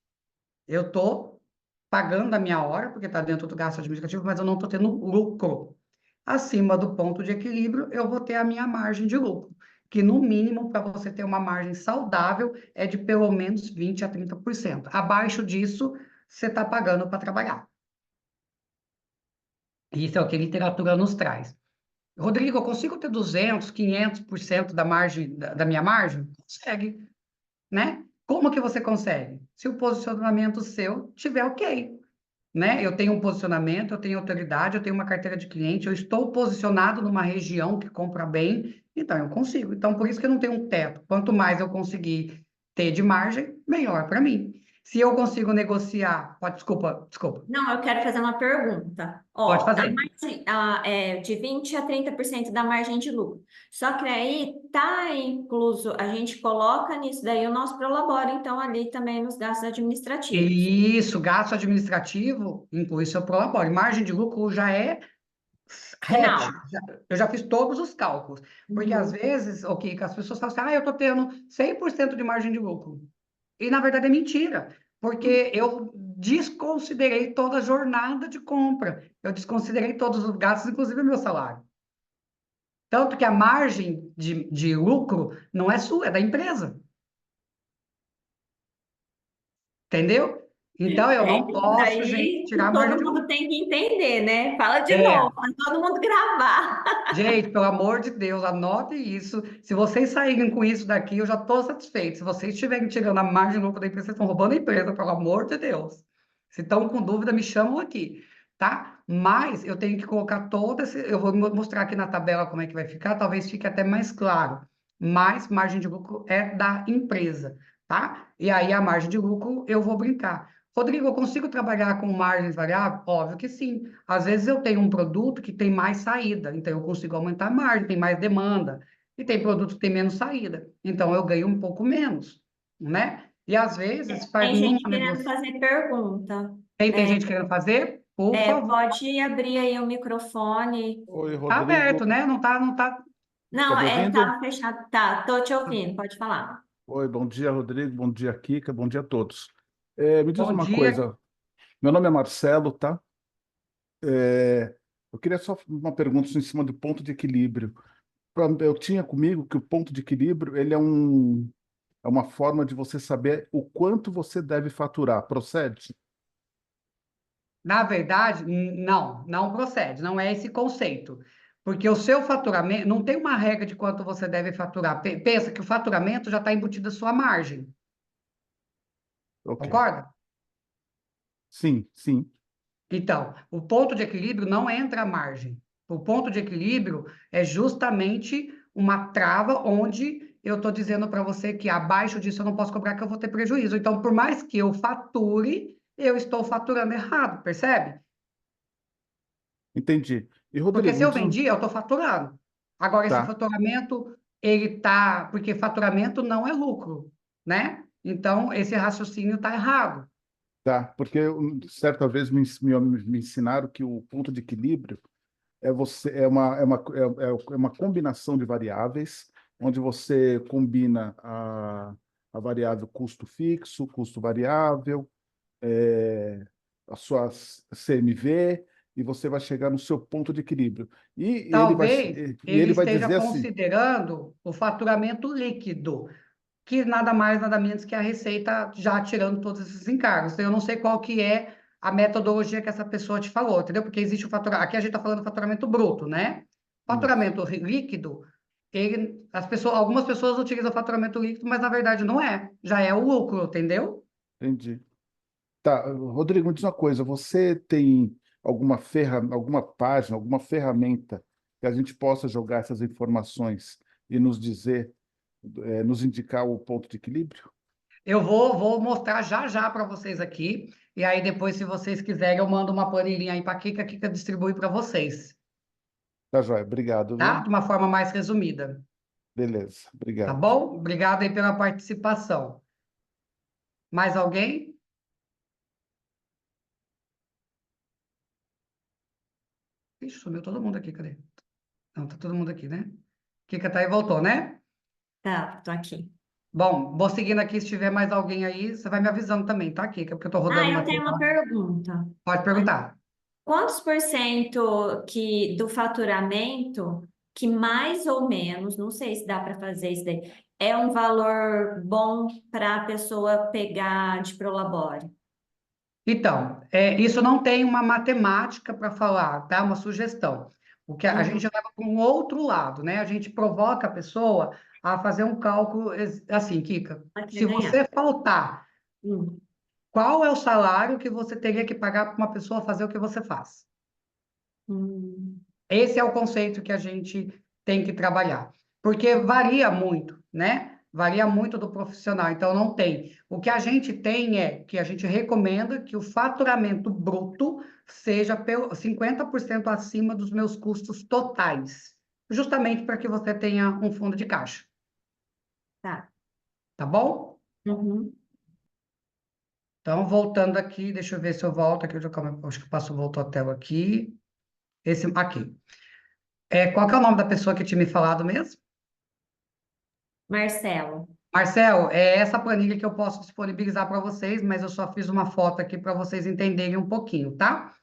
Eu estou pagando a minha hora, porque está dentro do gasto administrativo, mas eu não estou tendo lucro. Acima do ponto de equilíbrio, eu vou ter a minha margem de lucro, que no mínimo, para você ter uma margem saudável, é de pelo menos 20 a 30%. Abaixo disso, você está pagando para trabalhar. Isso é o que a literatura nos traz. Rodrigo, eu consigo ter 200, 500% da margem, da minha margem? Consegue, né? Como que você consegue? Se o posicionamento seu tiver ok, né? Eu tenho um posicionamento, eu tenho autoridade, eu tenho uma carteira de cliente, eu estou posicionado numa região que compra bem, então eu consigo. Então, por isso que eu não tenho um teto. Quanto mais eu conseguir ter de margem, melhor para mim. Se eu consigo negociar, desculpa, Não, eu quero fazer uma pergunta. pode Ó, fazer. de 20 a 30% da margem de lucro. Só que aí tá incluso, a gente coloca nisso daí o nosso prolabore, então, ali também nos gastos administrativos. Isso, gasto administrativo, inclui seu prolabore. Margem de lucro já é hatch. Final. Eu já fiz todos os cálculos. Porque às Uhum. vezes, ok, que as pessoas falam assim, eu estou tendo 100% de margem de lucro. E na verdade é mentira, porque eu desconsiderei toda a jornada de compra, eu desconsiderei todos os gastos, inclusive o meu salário. Tanto que a margem de lucro não é sua, é da empresa, entendeu? Então eu É, não isso posso, gente, daí tirar a margem todo de mundo lucro. tem que entender, né? Fala de novo, É, para todo mundo gravar. gente, pelo amor de Deus, anote isso. Se vocês saírem com isso daqui, eu já estou satisfeito. Se vocês estiverem tirando a margem de lucro da empresa, vocês estão roubando a empresa, pelo amor de Deus. Se estão com dúvida, me chamam aqui, tá? Mas eu tenho que colocar todo esse. Eu vou mostrar aqui na tabela como é que vai ficar, talvez fique até mais claro. Mas margem de lucro é da empresa, tá? E aí a margem de lucro eu vou brincar. Rodrigo, eu consigo trabalhar com margens variáveis? Óbvio que sim. Às vezes eu tenho um produto que tem mais saída, então eu consigo aumentar a margem, tem mais demanda. E tem produto que tem menos saída, então eu ganho um pouco menos, né? E às vezes faz Tem numa gente querendo negociação. fazer pergunta. Tem gente querendo fazer? Por favor. Pode abrir aí o microfone. Oi, Tá aberto, Rodrigo. né? Não tá. Está Não, me ouvindo? tava fechado. Tá, tô te ouvindo, pode falar. Oi, bom dia, Rodrigo. Bom dia, Kika. Bom dia a todos. Me diz Bom uma dia. coisa. Meu nome é Marcelo, tá? Eu queria só uma pergunta em cima do ponto de equilíbrio. Eu tinha comigo que o ponto de equilíbrio ele é uma forma de você saber o quanto você deve faturar. Procede? Na verdade, não procede, não é esse conceito. Porque o seu faturamento, não tem uma regra de quanto você deve faturar. Pensa que o faturamento já está embutido a sua margem, Ok. concorda? Sim, sim. Então, o ponto de equilíbrio não entra a margem. O ponto de equilíbrio é justamente uma trava onde eu estou dizendo para você que abaixo disso eu não posso cobrar que eu vou ter prejuízo. Então, por mais que eu fature, eu estou faturando errado, percebe? Entendi. E, Porque Rodrigo, se eu vendi, eu estou faturando. Agora, esse tá, faturamento, ele tá, porque faturamento não é lucro, né? Então, esse raciocínio está errado. tá, porque certa vez me ensinaram que o ponto de equilíbrio é uma combinação de variáveis, onde você combina a variável custo fixo, custo variável, é, a sua CMV, e você vai chegar no seu ponto de equilíbrio. Talvez E ele ele vai esteja dizer assim, considerando o faturamento líquido, que nada mais, nada menos que a receita já tirando todos esses encargos. Então, eu não sei qual que é a metodologia que essa pessoa te falou, entendeu? Porque existe o faturamento, aqui a gente está falando do faturamento bruto, né? isso, Faturamento líquido, algumas pessoas utilizam o faturamento líquido, mas na verdade não é, já é o lucro, entendeu? entendi. Tá, Rodrigo, me diz uma coisa, você tem alguma página, alguma ferramenta que a gente possa jogar essas informações e nos dizer, nos indicar o ponto de equilíbrio? Vou mostrar já já para vocês aqui, e aí depois, se vocês quiserem, eu mando uma planilhinha aí para a Kika distribui para vocês, Tá, joia, obrigado, tá? viu? De uma forma mais resumida, Beleza, tá obrigado. bom? Obrigado aí pela participação. Mais alguém? Ixi, sumiu todo mundo aqui, cadê? Não, tá todo mundo aqui, né? Kika tá aí, voltou, né? Tá, tô aqui. Bom, vou seguindo aqui, se tiver mais alguém aí, você vai me avisando também, tá, Kika? Porque eu tô rodando Ah, o eu tenho uma material. pergunta. Pode perguntar. Quantos por cento que do faturamento, que mais ou menos, não sei se dá para fazer isso daí, é um valor bom para a pessoa pegar de prolabore? Então, isso não tem uma matemática para falar, tá? Uma sugestão. O que a gente Uhum, leva para um outro lado, né? A gente provoca a pessoa a fazer um cálculo assim, Kika. ela quer Se ganhar. você faltar, Hum, qual é o salário que você teria que pagar para uma pessoa fazer o que você faz? hum, Esse é o conceito que a gente tem que trabalhar, porque varia muito, né? Varia muito do profissional, então não tem. O que a gente tem é que a gente recomenda que o faturamento bruto seja 50% acima dos meus custos totais, justamente para que você tenha um fundo de caixa, tá. tá bom? Uhum. Então, voltando aqui, deixa eu ver se eu volto aqui, acho que voltou a tela aqui. Esse aqui. Qual que é o nome da pessoa que tinha me falado mesmo? Marcelo. Marcel, é essa planilha que eu posso disponibilizar para vocês, mas eu só fiz uma foto aqui para vocês entenderem um pouquinho, tá?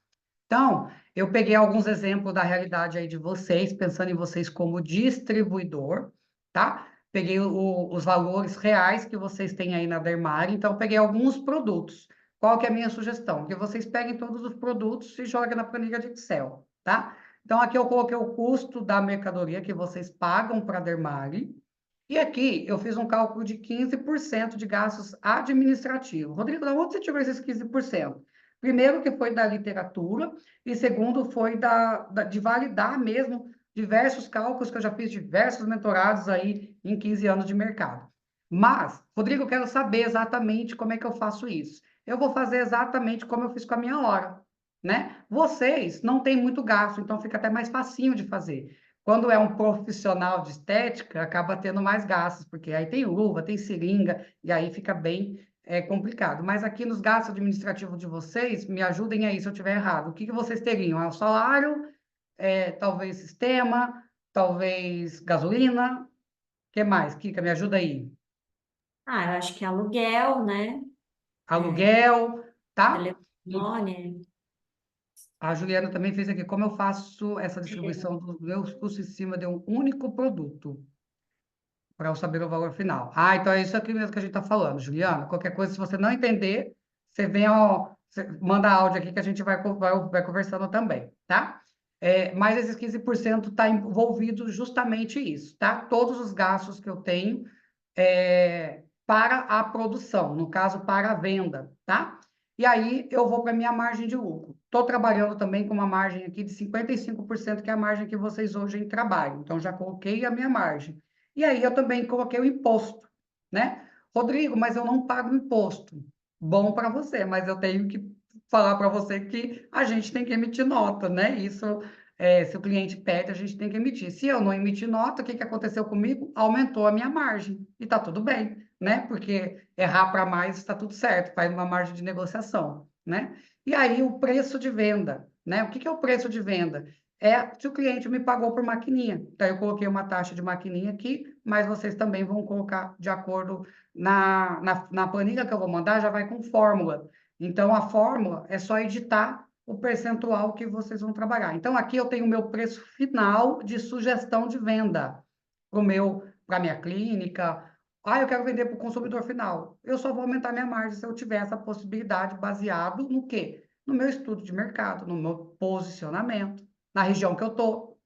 Então, eu peguei alguns exemplos da realidade aí de vocês, pensando em vocês como distribuidor, tá? Peguei os valores reais que vocês têm aí na Dermari, então peguei alguns produtos. Qual que é a minha sugestão? Que vocês peguem todos os produtos e joguem na planilha de Excel, tá? Então, aqui eu coloquei o custo da mercadoria que vocês pagam para a Dermari, e aqui eu fiz um cálculo de 15% de gastos administrativos. Rodrigo, de onde você tirou esses 15%? Primeiro que foi da literatura, e segundo foi de validar mesmo diversos cálculos, que eu já fiz diversos mentorados aí em 15 anos de mercado. Mas, Rodrigo, eu quero saber exatamente como é que eu faço isso. Eu vou fazer exatamente como eu fiz com a minha hora, né? Vocês não têm muito gasto, então fica até mais facinho de fazer. Quando é um profissional de estética, acaba tendo mais gastos, porque aí tem luva, tem seringa, e aí fica bem complicado. Mas aqui nos gastos administrativos de vocês, me ajudem aí se eu estiver errado. O que que vocês teriam? É o salário, talvez sistema, talvez gasolina, o que mais? Kika, me ajuda aí. Ah, eu acho que é aluguel, né? É, Aluguel, tá? telefone. A Juliana também fez aqui. Como eu faço essa É. distribuição dos meus custos em cima de um único produto? Para eu saber o valor final. Ah, então é isso aqui mesmo que a gente está falando, Juliana. Qualquer coisa, se você não entender, você vem, ó, você manda áudio aqui que a gente vai conversando também, tá? Mas esses 15% está envolvido justamente isso, tá? Todos os gastos que eu tenho para a produção, no caso, para a venda, tá? E aí eu vou para a minha margem de lucro. Estou trabalhando também com uma margem aqui de 55%, que é a margem que vocês hoje trabalham. Então, já coloquei a minha margem. E aí eu também coloquei o imposto, né? Rodrigo, mas eu não pago imposto. bom para você, mas eu tenho que falar para você que a gente tem que emitir nota, né? Isso, se o cliente pede, a gente tem que emitir. Se eu não emitir nota, o que que aconteceu comigo? Aumentou a minha margem. E tá tudo bem, né? Porque errar para mais está tudo certo, faz uma margem de negociação, né? E aí o preço de venda, né? O que que é o preço de venda? É se o cliente me pagou por maquininha. Então, eu coloquei uma taxa de maquininha aqui, mas vocês também vão colocar de acordo na planilha que eu vou mandar, já vai com fórmula. Então, a fórmula é só editar o percentual que vocês vão trabalhar. Então, aqui eu tenho o meu preço final de sugestão de venda para a minha clínica. Ah, eu quero vender para o consumidor final. Eu só vou aumentar minha margem se eu tiver essa possibilidade baseado no quê? No meu estudo de mercado, no meu posicionamento, na região que eu estou.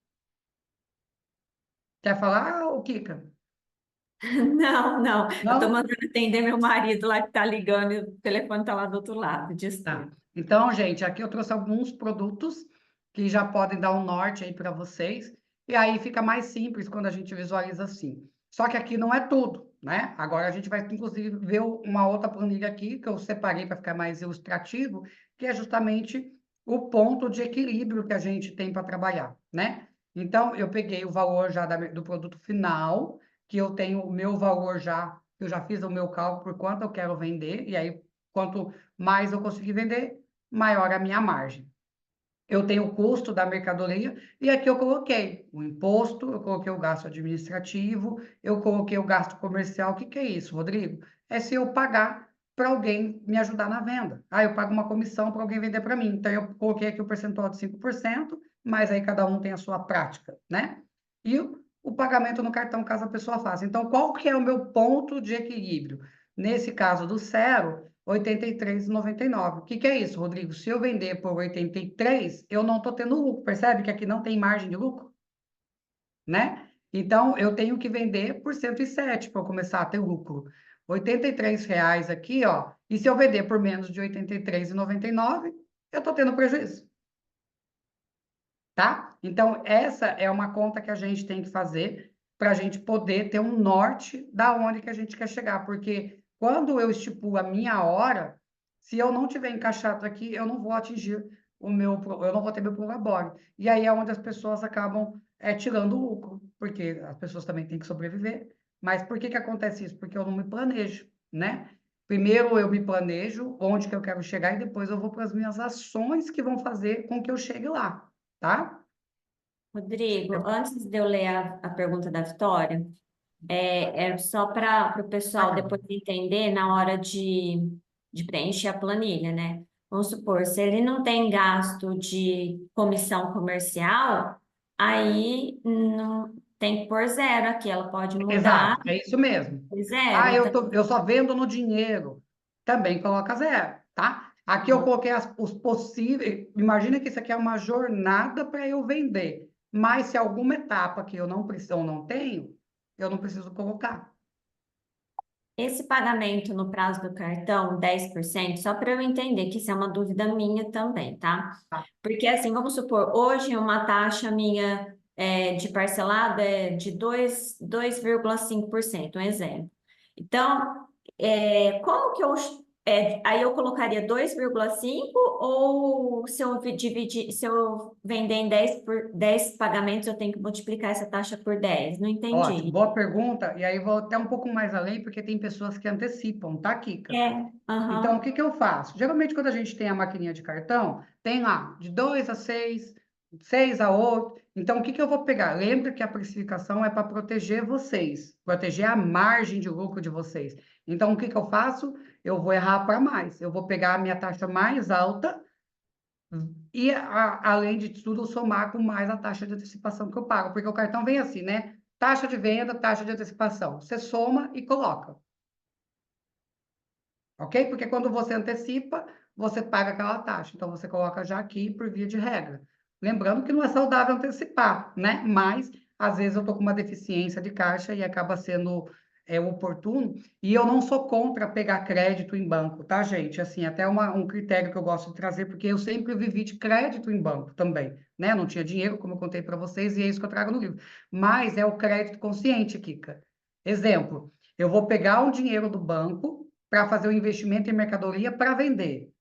Quer falar, ô Kika? Não, não. Eu tô Não? mandando atender meu marido lá que tá ligando e o telefone tá lá do outro lado. Tá. Desculpa. Então, gente, aqui eu trouxe alguns produtos que já podem dar um norte aí para vocês, e aí fica mais simples quando a gente visualiza assim. Só que aqui não é tudo, né? Agora a gente vai, inclusive, ver uma outra planilha aqui, que eu separei para ficar mais ilustrativo, que é justamente o ponto de equilíbrio que a gente tem para trabalhar, né? Então, eu peguei o valor já do produto final, que eu tenho o meu valor já, eu já fiz o meu cálculo por quanto eu quero vender, e aí, quanto mais eu conseguir vender, maior a minha margem. Eu tenho o custo da mercadoria, e aqui eu coloquei o imposto, eu coloquei o gasto administrativo, eu coloquei o gasto comercial. O que que é isso, Rodrigo? É se eu pagar para alguém me ajudar na venda. Ah, eu pago uma comissão para alguém vender para mim. Então, eu coloquei aqui o percentual de 5%, mas aí cada um tem a sua prática, né? E o pagamento no cartão, caso a pessoa faça. Então, qual que é o meu ponto de equilíbrio? Nesse caso do zero, R$ 83,99. O que que é isso, Rodrigo? Se eu vender por 83, eu não estou tendo lucro. Percebe que aqui não tem margem de lucro, né? Então, eu tenho que vender por 107 para começar a ter lucro. R$ 83 aqui, ó. E se eu vender por menos de R$ 83,99, eu estou tendo prejuízo, tá? Então, essa é uma conta que a gente tem que fazer para a gente poder ter um norte da onde que a gente quer chegar. Porque quando eu estipulo a minha hora, se eu não tiver encaixado aqui, eu não vou atingir eu não vou ter meu prolabore. E aí é onde as pessoas acabam tirando lucro, porque as pessoas também têm que sobreviver. Mas por que que acontece isso? Porque eu não me planejo, né? Primeiro eu me planejo onde que eu quero chegar e depois eu vou para as minhas ações que vão fazer com que eu chegue lá, tá? Rodrigo, antes de eu ler a pergunta da Vitória, é só para o pessoal depois entender na hora de preencher a planilha, né? Vamos supor, se ele não tem gasto de comissão comercial, aí não tem que pôr zero aqui, ela pode mudar Exato, é isso mesmo. por Ah, zero. Então, eu só vendo no dinheiro. Também coloca zero, tá? Aqui eu coloquei os possíveis. Imagina que isso aqui é uma jornada para eu vender. Mas se alguma etapa que eu não preciso, eu não tenho, eu não preciso colocar. esse pagamento no prazo do cartão, 10%, só para eu entender que isso é uma dúvida minha também, tá? Tá? Porque assim, vamos supor, hoje uma taxa minha de parcelado é de 2,5%, um exemplo. Então, como que eu. Aí eu colocaria 2,5 ou se eu dividir, se eu vender em 10 pagamentos, eu tenho que multiplicar essa taxa por 10? Não Ótimo, entendi. boa pergunta. E aí vou até um pouco mais além, porque tem pessoas que antecipam, tá, Kika? Então, o Aham. que que eu faço? Geralmente, quando a gente tem a maquininha de cartão, tem lá de 2 a 6, 6 a 8. Então, o que que eu vou pegar? Lembra que a precificação é para proteger vocês, proteger a margem de lucro de vocês. Então, o que que eu faço? Eu vou errar para mais. Eu vou pegar a minha taxa mais alta e, além de tudo, somar com mais a taxa de antecipação que eu pago. Porque o cartão vem assim, né? Taxa de venda, taxa de antecipação. Você soma e coloca. Ok? Porque quando você antecipa, você paga aquela taxa. Então, você coloca já aqui por via de regra. Lembrando que não é saudável antecipar, né? Mas, às vezes, eu estou com uma deficiência de caixa e acaba sendo oportuno. E eu não sou contra pegar crédito em banco, tá, gente? Assim, até um critério que eu gosto de trazer, porque eu sempre vivi de crédito em banco também, né? Eu não tinha dinheiro, como eu contei para vocês, e é isso que eu trago no livro. Mas é o crédito consciente, Kika. Exemplo, eu vou pegar um dinheiro do banco, para fazer um investimento em mercadoria para vender.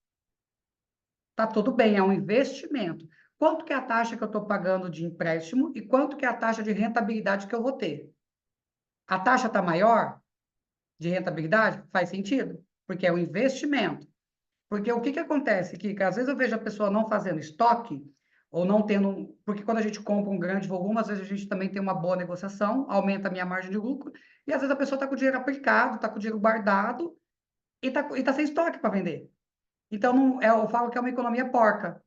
Tá tudo bem, é um investimento. Quanto que é a taxa que eu estou pagando de empréstimo e quanto que é a taxa de rentabilidade que eu vou ter? A taxa está maior de rentabilidade? Faz sentido, porque é um investimento. Porque o que acontece? Que às vezes eu vejo a pessoa não fazendo estoque, ou não tendo. Porque quando a gente compra um grande volume, às vezes a gente também tem uma boa negociação, aumenta a minha margem de lucro, e às vezes a pessoa está com o dinheiro aplicado, está com o dinheiro guardado e tá sem estoque para vender. Então, eu falo que é uma economia porca.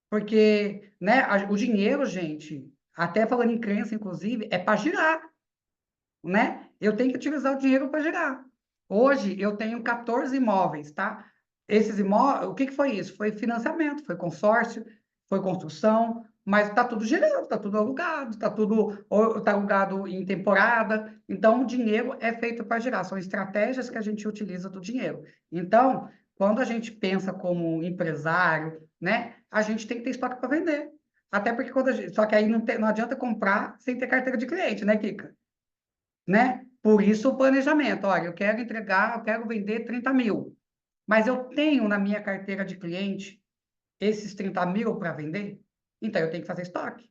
Porque, né, o dinheiro, gente, até falando em crença, inclusive, é para girar, né? Eu tenho que utilizar o dinheiro para girar. Hoje, eu tenho 14 imóveis, tá? Esses imóveis, o que foi isso? Foi financiamento, foi consórcio, foi construção, mas está tudo girando, está tudo alugado, tá alugado em temporada. Então, o dinheiro é feito para girar, são estratégias que a gente utiliza do dinheiro. Então, quando a gente pensa como empresário, né, a gente tem que ter estoque para vender. Até porque só que aí não adianta comprar sem ter carteira de cliente, né, Kika? Né? Por isso o planejamento. Olha, eu quero vender 30 mil, mas eu tenho na minha carteira de cliente esses 30 mil para vender, então eu tenho que fazer estoque.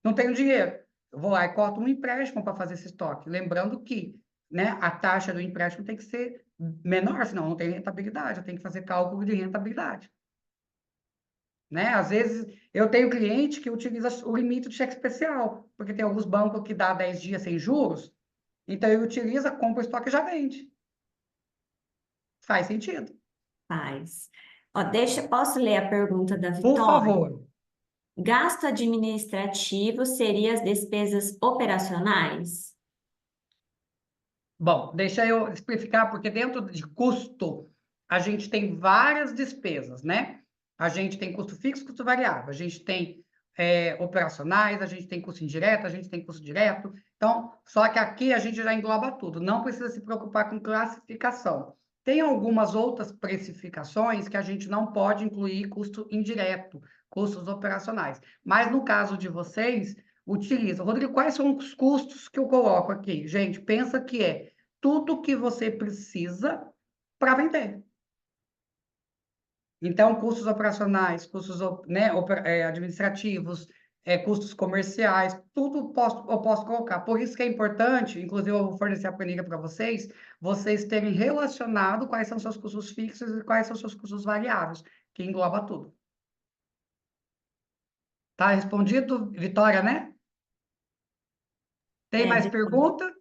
Não tenho dinheiro. Eu vou lá e coto um empréstimo para fazer esse estoque. Lembrando que, né, a taxa do empréstimo tem que ser menor, senão não tem rentabilidade. Eu tenho que fazer cálculo de rentabilidade. Né? Às vezes, eu tenho cliente que utiliza o limite de cheque especial, porque tem alguns bancos que dá 10 dias sem juros, então ele utiliza, compra o estoque e já vende. Faz sentido. Faz. Ó, posso ler a pergunta da Por Vitória? favor. Gasto administrativo seria as despesas operacionais? Bom, deixa eu explicar, porque dentro de custo, a gente tem várias despesas, né? A gente tem custo fixo, custo variável. A gente tem operacionais, a gente tem custo indireto, a gente tem custo direto. Então, só que aqui a gente já engloba tudo. Não precisa se preocupar com classificação. Tem algumas outras precificações que a gente não pode incluir custo indireto, custos operacionais. Mas no caso de vocês, utiliza. Rodrigo, quais são os custos que eu coloco aqui? Gente, pensa que é tudo que você precisa para vender. Então, custos operacionais, custos, né, administrativos, custos comerciais, tudo eu posso colocar. Por isso que é importante, inclusive eu vou fornecer a planilha para vocês terem relacionado quais são seus custos fixos e quais são seus custos variáveis, que engloba tudo. Tá respondido, Vitória, né? Tem mais Vitória. pergunta?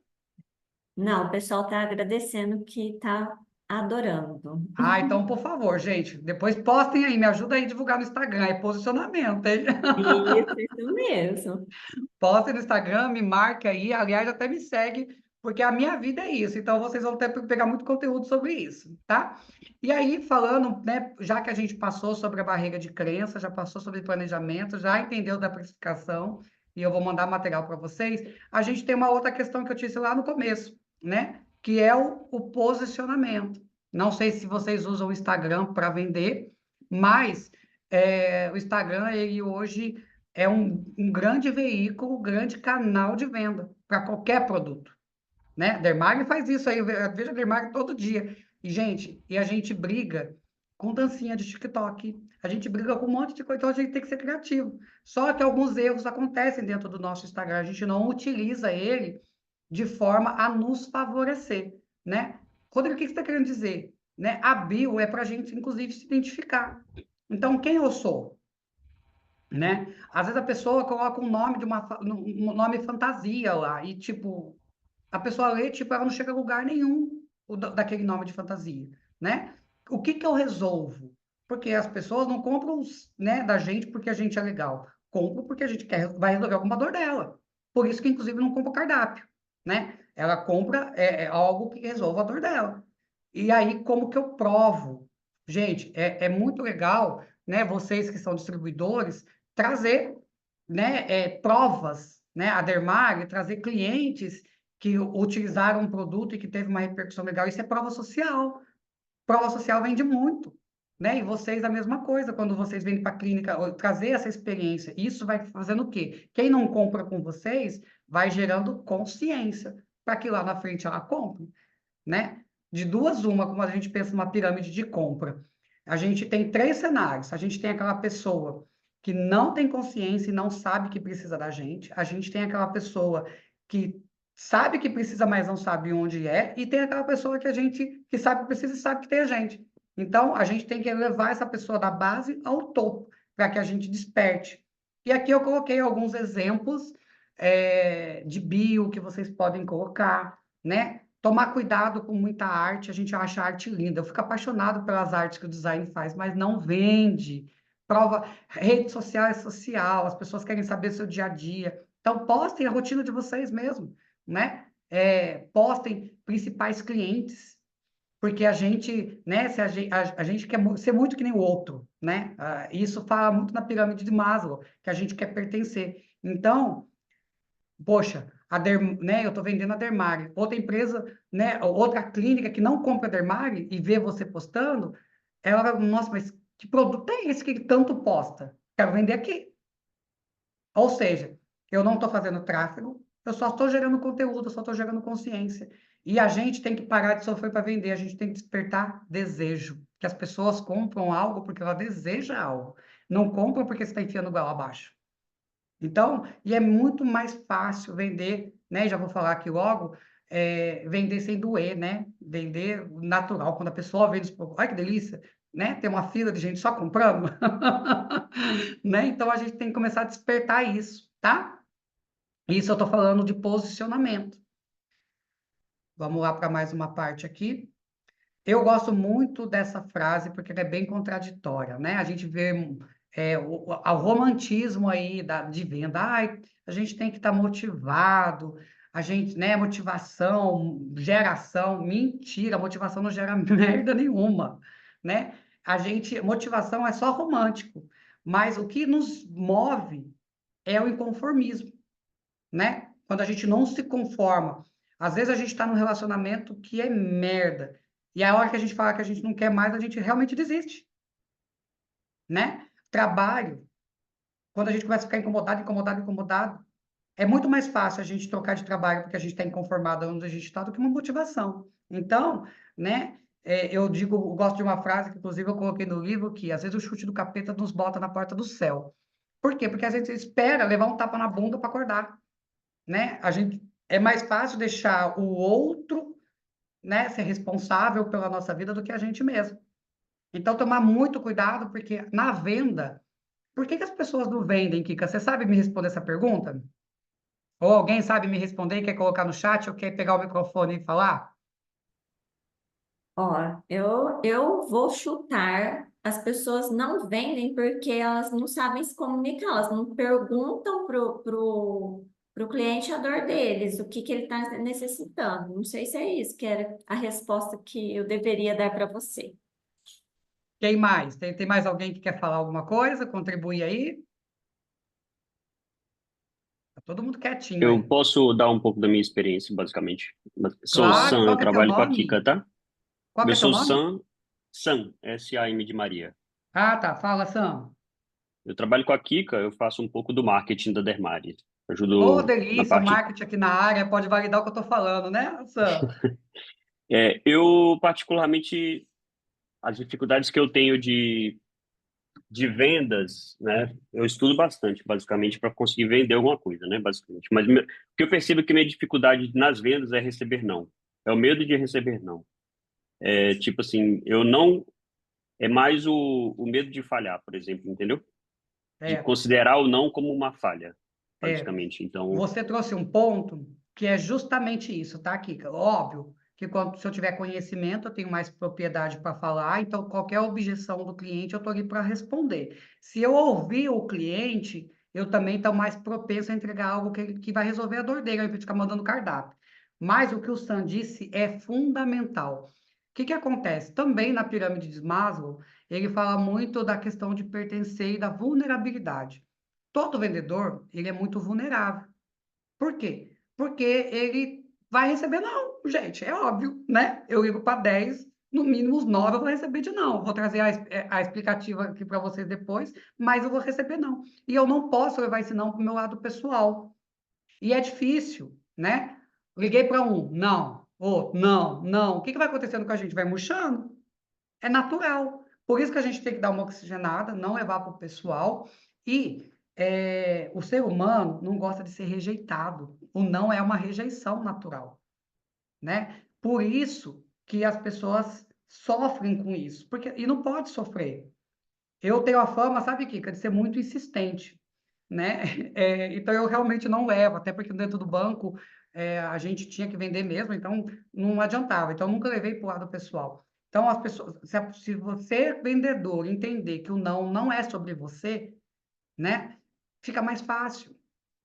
Não, o pessoal está agradecendo que está adorando. Ah, então, por favor, gente, depois postem aí, me ajuda aí a divulgar no Instagram, é posicionamento, hein? Isso mesmo. Postem no Instagram, me marque aí, aliás, até me segue, porque a minha vida é isso, então vocês vão ter que pegar muito conteúdo sobre isso, tá? E aí, falando, né, já que a gente passou sobre a barreira de crença, já passou sobre planejamento, já entendeu da precificação, e eu vou mandar material para vocês, a gente tem uma outra questão que eu disse lá no começo, né? Que é o posicionamento. Não sei se vocês usam o Instagram para vender, mas o Instagram, ele hoje é um grande veículo, um grande canal de venda para qualquer produto, né? A Dermag faz isso aí, eu vejo a Dermag todo dia. E, gente, a gente briga com dancinha de TikTok, a gente briga com um monte de coisa, então a gente tem que ser criativo. Só que alguns erros acontecem dentro do nosso Instagram, a gente não utiliza ele de forma a nos favorecer, né? Rodrigo, o que você está querendo dizer? Né? A bio é para a gente, inclusive, se identificar. Então, quem eu sou? Né? Às vezes a pessoa coloca um nome um nome fantasia lá e tipo a pessoa lê, tipo, ela não chega a lugar nenhum daquele nome de fantasia, né? O que que eu resolvo? Porque as pessoas não compram, né, da gente porque a gente é legal, compram porque a gente vai resolver alguma dor dela. Por isso que inclusive não compra o cardápio, né? Ela compra algo que resolva a dor dela. E aí como que eu provo? Gente, é muito legal, né? Vocês que são distribuidores trazer, né, provas, né, a Dermag, trazer clientes que utilizaram um produto e que teve uma repercussão legal. Isso é prova social. Prova social vende muito, né? E vocês a mesma coisa, quando vocês vêm para a clínica trazer essa experiência. Isso vai fazendo o quê? Quem não compra com vocês vai gerando consciência para que lá na frente ela compre, né? De duas, uma, como a gente pensa numa pirâmide de compra. A gente tem três cenários. A gente tem aquela pessoa que não tem consciência e não sabe que precisa da gente. A gente tem aquela pessoa que sabe que precisa, mas não sabe onde é. E tem aquela pessoa que sabe que precisa e sabe que tem a gente. Então, a gente tem que levar essa pessoa da base ao topo, para que a gente desperte. E aqui eu coloquei alguns exemplos de bio que vocês podem colocar, né? Tomar cuidado com muita arte, a gente acha a arte linda. Eu fico apaixonado pelas artes que o design faz, mas não vende. Prova, rede social é social, as pessoas querem saber seu dia a dia. Então, postem a rotina de vocês mesmo, né? Postem principais clientes, porque a gente, né, se a gente quer ser muito que nem o outro, né? Isso fala muito na pirâmide de Maslow, que a gente quer pertencer. Então, poxa, né, eu estou vendendo a Dermari. Outra empresa, né, outra clínica que não compra a Dermari e vê você postando, ela vai, nossa, mas que produto é esse que ele tanto posta? Quero vender aqui. Ou seja, eu não estou fazendo tráfego, eu só estou gerando conteúdo, eu só estou gerando consciência. E a gente tem que parar de sofrer para vender, a gente tem que despertar desejo. Que as pessoas compram algo porque ela deseja algo. Não compram porque você está enfiando o goela abaixo. Então, e é muito mais fácil vender, né? Já vou falar aqui logo, vender sem doer, né? Vender natural. Quando a pessoa vende, olha que delícia, né? Tem uma fila de gente só comprando, né? Então, a gente tem que começar a despertar isso, tá? Isso eu estou falando de posicionamento. Vamos lá para mais uma parte aqui. Eu gosto muito dessa frase porque ela é bem contraditória, né? A gente vê o romantismo aí de venda. Ai, a gente tem que estar motivado, a gente, né? Motivação, geração. Mentira, motivação não gera merda nenhuma, né? Motivação é só romântico, mas o que nos move é o inconformismo, né? Quando a gente não se conforma. Às vezes a gente está num relacionamento que é merda. E a hora que a gente fala que a gente não quer mais, a gente realmente desiste, né? Trabalho, quando a gente começa a ficar incomodado, incomodado, incomodado, é muito mais fácil a gente trocar de trabalho porque a gente está inconformado onde a gente está do que uma motivação. Então, né? Eu digo, eu gosto de uma frase que, inclusive, eu coloquei no livro, que às vezes o chute do capeta nos bota na porta do céu. Por quê? Porque a gente espera levar um tapa na bunda para acordar, né? É mais fácil deixar o outro, né, ser responsável pela nossa vida do que a gente mesmo. Então, tomar muito cuidado, porque na venda, por que as pessoas não vendem, Kika? Você sabe me responder essa pergunta? Ou alguém sabe me responder e quer colocar no chat ou quer pegar o microfone e falar? Ó, eu vou chutar, as pessoas não vendem porque elas não sabem se comunicar, elas não perguntam pro cliente a dor deles, o que ele está necessitando. Não sei se é isso que era a resposta que eu deveria dar para você. Quem mais? Tem mais alguém que quer falar alguma coisa? Contribui aí? Tá todo mundo quietinho Eu aí. posso dar um pouco da minha experiência, basicamente. Sou o Claro, Sam, eu qual que é teu trabalho com a nome? Kika, tá? Qual que Eu é teu sou nome? Sam, S-A-M de Maria. Ah, tá. Fala, Sam. Eu trabalho com a Kika, eu faço um pouco do marketing da Dermari. Ô, Ajudo na delícia, o parte. marketing aqui na área pode validar o que eu tô falando, né, Sam? Eu, particularmente, as dificuldades que eu tenho de vendas, né? Eu estudo bastante, basicamente, para conseguir vender alguma coisa, né? Basicamente. Mas o que eu percebo que minha dificuldade nas vendas é receber não. É o medo de receber não. É tipo assim, eu não. É mais o medo de falhar, por exemplo, entendeu? De É, considerar o não como uma falha, é. basicamente. Então, Você trouxe um ponto que é justamente isso, tá, Kika? Óbvio que se eu tiver conhecimento, eu tenho mais propriedade para falar, então qualquer objeção do cliente, eu estou ali para responder. Se eu ouvir o cliente, eu também estou mais propenso a entregar algo que vai resolver a dor dele, ao invés de ficar mandando cardápio. Mas o que o Sam disse é fundamental. O que acontece? Também na pirâmide de Maslow, ele fala muito da questão de pertencer e da vulnerabilidade. Todo vendedor, ele é muito vulnerável. Por quê? Porque ele vai receber não, gente, é óbvio, né? Eu ligo para 10, no mínimo os 9 eu vou receber de não. Vou trazer a explicativa aqui para vocês depois, mas eu vou receber não. E eu não posso levar esse não para o meu lado pessoal. E é difícil, né? Liguei para um, não. Ou não, não. O que vai acontecendo com a gente? Vai murchando. É natural. Por isso que a gente tem que dar uma oxigenada, não levar para o pessoal. E o ser humano não gosta de ser rejeitado. O não é uma rejeição natural, né? Por isso que as pessoas sofrem com isso. E não pode sofrer. Eu tenho a fama, sabe, Kika, de ser muito insistente, né? Então eu realmente não levo, até porque dentro do banco a gente tinha que vender mesmo, então não adiantava. Então eu nunca levei para o lado pessoal. Então as pessoas, se você vendedor entender que o não é sobre você, né? Fica mais fácil.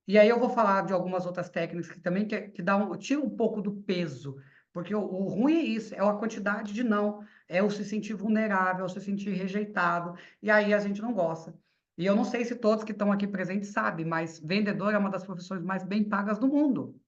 E aí eu vou falar de algumas outras técnicas que também que tira um pouco do peso, porque o ruim é isso, é a quantidade de não, é o se sentir vulnerável, é o se sentir rejeitado, e aí a gente não gosta. E eu não sei se todos que estão aqui presentes sabem, mas vendedor é uma das profissões mais bem pagas do mundo.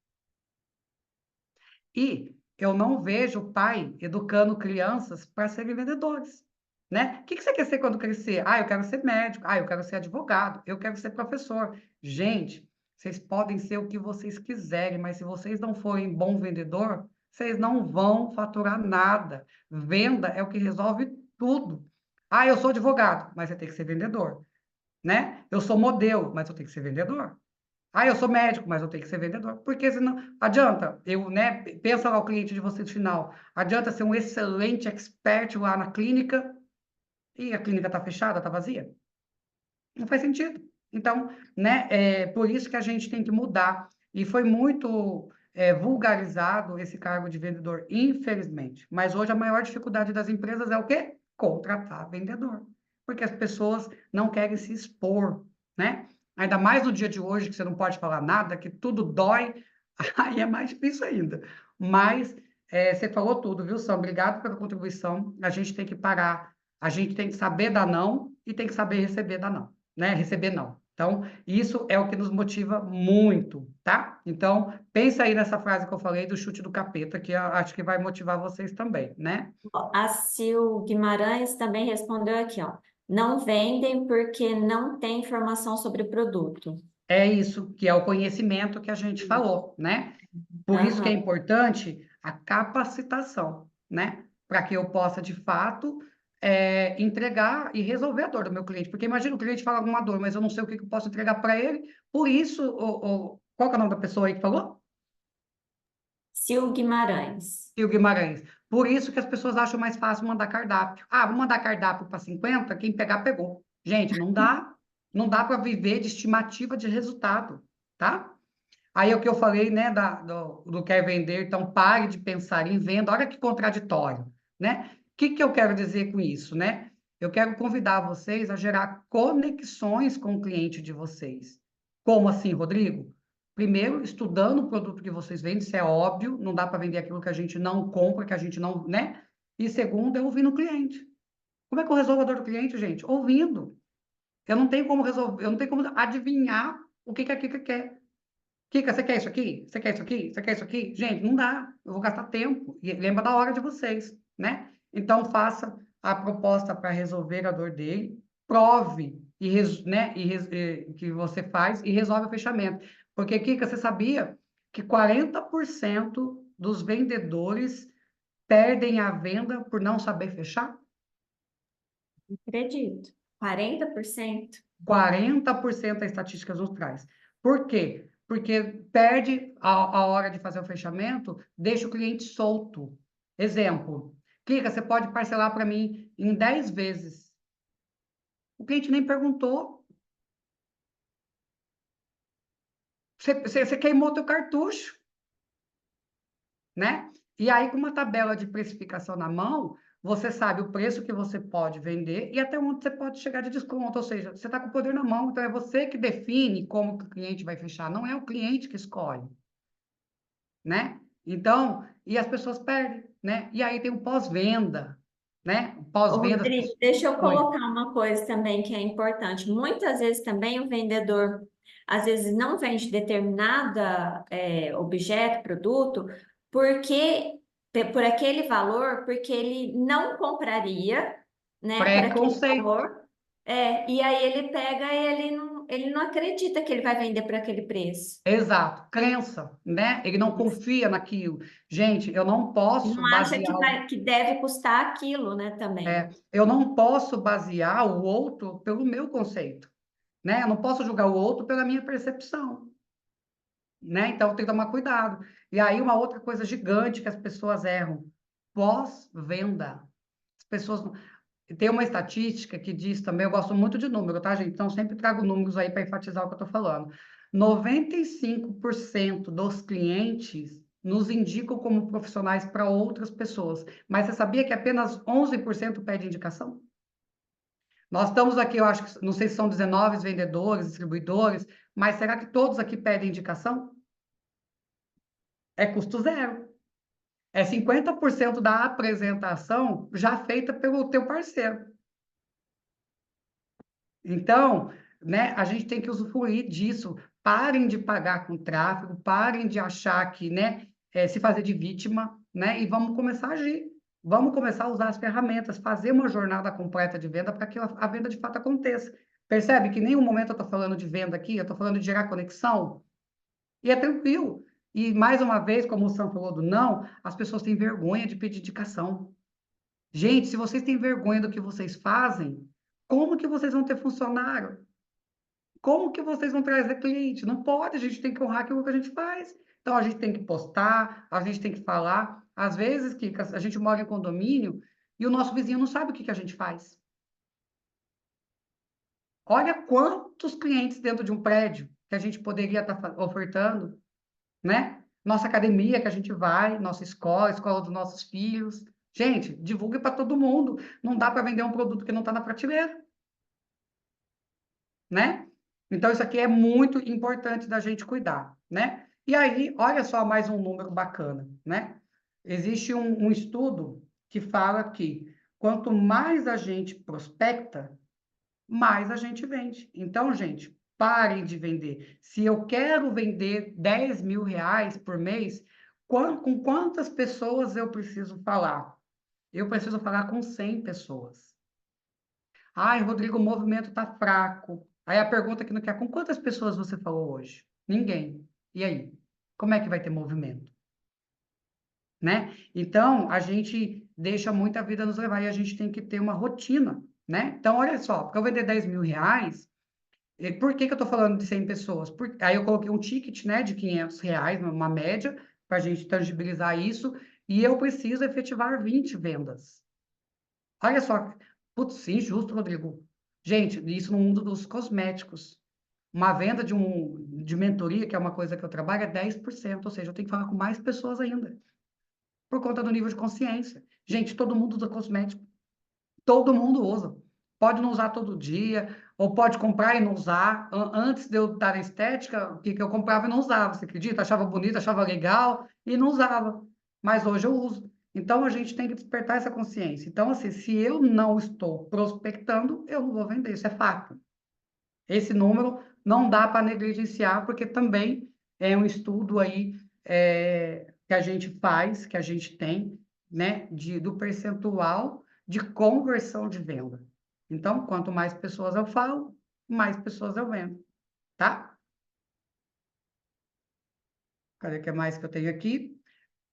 E eu não vejo pai educando crianças para serem vendedores, né? O que você quer ser quando crescer? Ah, eu quero ser médico. Ah, eu quero ser advogado. Eu quero ser professor. Gente, vocês podem ser o que vocês quiserem, mas se vocês não forem bom vendedor, vocês não vão faturar nada. Venda é o que resolve tudo. Ah, eu sou advogado, mas você tem que ser vendedor, né? Eu sou modelo, mas eu tenho que ser vendedor. Ah, eu sou médico, mas eu tenho que ser vendedor. Porque senão, adianta, né? Pensa lá o cliente de vocês final. Adianta ser um excelente expert lá na clínica e a clínica está fechada, está vazia? Não faz sentido. Então, né? Por isso que a gente tem que mudar. E foi muito vulgarizado esse cargo de vendedor, infelizmente. Mas hoje a maior dificuldade das empresas é o quê? Contratar vendedor. Porque as pessoas não querem se expor, né? Ainda mais no dia de hoje, que você não pode falar nada, que tudo dói, aí é mais difícil ainda. Mas você falou tudo, viu, Sam? Obrigado pela contribuição. A gente tem que parar, a gente tem que saber dar não e tem que saber receber dar não, né? Receber não. Então, isso é o que nos motiva muito, tá? Então, pensa aí nessa frase que eu falei do chute do capeta, que eu acho que vai motivar vocês também, né? A Sil Guimarães também respondeu aqui, ó. Não vendem porque não tem informação sobre o produto. É isso, que é o conhecimento que a gente falou, né? Por isso que é Aham. importante a capacitação, né? Para que eu possa, de fato, entregar e resolver a dor do meu cliente. Porque imagina o cliente fala alguma dor, mas eu não sei o que eu posso entregar para ele. Por isso, qual que é o nome da pessoa aí que falou? Sil Guimarães. E o Guimarães. Por isso que as pessoas acham mais fácil mandar cardápio. Ah, vou mandar cardápio para 50, quem pegar, pegou. Gente, não dá. Não dá para viver de estimativa de resultado, tá? Aí é o que eu falei, né, do quer vender, então pare de pensar em venda. Olha que contraditório, né? O que eu quero dizer com isso, né? Eu quero convidar vocês a gerar conexões com o cliente de vocês. Como assim, Rodrigo? Primeiro, estudando o produto que vocês vendem, isso é óbvio, não dá para vender aquilo que a gente não compra, que a gente não, né? E segundo, é ouvindo o cliente. Como é que eu resolvo a dor do cliente, gente? Ouvindo. Eu não tenho como resolver, eu não tenho como adivinhar o que a Kika quer. Kika, você quer isso aqui? Você quer isso aqui? Você quer isso aqui? Gente, não dá. Eu vou gastar tempo. E lembra da hora de vocês, né? Então, faça a proposta para resolver a dor dele, prove né, que você faz e resolve o fechamento. Porque, Kika, você sabia que 40% dos vendedores perdem a venda por não saber fechar? Acredito. 40%? 40% das estatísticas nos traz. Por quê? Porque perde a hora de fazer o fechamento, deixa o cliente solto. Exemplo, Kika, você pode parcelar para mim em 10 vezes. O cliente nem perguntou. Você queimou teu cartucho, né? E aí, com uma tabela de precificação na mão, você sabe o preço que você pode vender e até onde você pode chegar de desconto. Ou seja, você está com o poder na mão, então é você que define como que o cliente vai fechar, não é o cliente que escolhe, né? Então, e as pessoas perdem, né? E aí tem o pós-venda, né? O Ô, pós-venda, as Rodrigo, pessoas... deixa eu Oi. colocar uma coisa também que é importante. Muitas vezes também o vendedor, às vezes, não vende determinada objeto, produto, porque por aquele valor, porque ele não compraria, né, por aquele Preconceito. valor. E aí ele pega e ele ele não acredita que ele vai vender por aquele preço. Exato, crença, né? Ele não confia naquilo. Gente, eu não posso Não acha que basear, que deve custar aquilo, né, também. eu não posso basear o outro pelo meu conceito, né? Eu não posso julgar o outro pela minha percepção, né? Então, tem que tomar cuidado. E aí, uma outra coisa gigante que as pessoas erram, pós-venda. As pessoas... Tem uma estatística que diz também, eu gosto muito de número, tá, gente? Então, sempre trago números aí para enfatizar o que eu estou falando. 95% dos clientes nos indicam como profissionais para outras pessoas. Mas você sabia que apenas 11% pede indicação? Nós estamos aqui, eu acho que, não sei se são 19 vendedores, distribuidores, mas será que todos aqui pedem indicação? É custo zero. É 50% da apresentação já feita pelo teu parceiro. Então, né, a gente tem que usufruir disso. Parem de pagar com tráfego, parem de achar que, né, se fazer de vítima, né, e vamos começar a agir. Vamos começar a usar as ferramentas, fazer uma jornada completa de venda para que a venda de fato aconteça. Percebe que em nenhum momento eu estou falando de venda aqui, eu estou falando de gerar conexão. E é tranquilo. E, mais uma vez, como o Sam falou do não, as pessoas têm vergonha de pedir indicação. Gente, se vocês têm vergonha do que vocês fazem, como que vocês vão ter funcionário? Como que vocês vão trazer cliente? Não pode, a gente tem que honrar aquilo que a gente faz. Então, a gente tem que postar, a gente tem que falar. Às vezes, que a gente mora em condomínio e o nosso vizinho não sabe o que que a gente faz. Olha quantos clientes dentro de um prédio que a gente poderia estar ofertando, né? Nossa academia que a gente vai, nossa escola, escola dos nossos filhos. Gente, divulgue para todo mundo. Não dá para vender um produto que não está na prateleira, né? Então, isso aqui é muito importante da gente cuidar, né? E aí, olha só mais um número bacana, né? Existe um estudo que fala que quanto mais a gente prospecta, mais a gente vende. Então, gente, parem de vender. Se eu quero vender 10 mil reais por mês, com quantas pessoas eu preciso falar? Eu preciso falar com 100 pessoas. Ai, Rodrigo, o movimento está fraco. Aí a pergunta que não quer, com quantas pessoas você falou hoje? Ninguém. E aí? Como é que vai ter movimento? Né? Então, a gente deixa muita vida nos levar e a gente tem que ter uma rotina, né? Então, olha só, para eu vender 10 mil reais, por que que eu estou falando de 100 pessoas? Aí eu coloquei um ticket, né, de 500 reais, uma média, para a gente tangibilizar isso, e eu preciso efetivar 20 vendas. Olha só, putz, injusto, Rodrigo. Gente, isso no mundo dos cosméticos. Uma venda de mentoria, que é uma coisa que eu trabalho, é 10%, ou seja, eu tenho que falar com mais pessoas ainda, por conta do nível de consciência. Gente, todo mundo usa cosmético. Todo mundo usa. Pode não usar todo dia, ou pode comprar e não usar. Antes de eu estar na estética, o que que eu comprava e não usava, você acredita? Achava bonito, achava legal e não usava. Mas hoje eu uso. Então, a gente tem que despertar essa consciência. Então, assim, se eu não estou prospectando, eu não vou vender, isso é fato. Esse número não dá para negligenciar, porque também é um estudo aí que a gente faz, que a gente tem, né, do percentual de conversão de venda. Então, quanto mais pessoas eu falo, mais pessoas eu vendo, tá? Cadê o que mais que eu tenho aqui?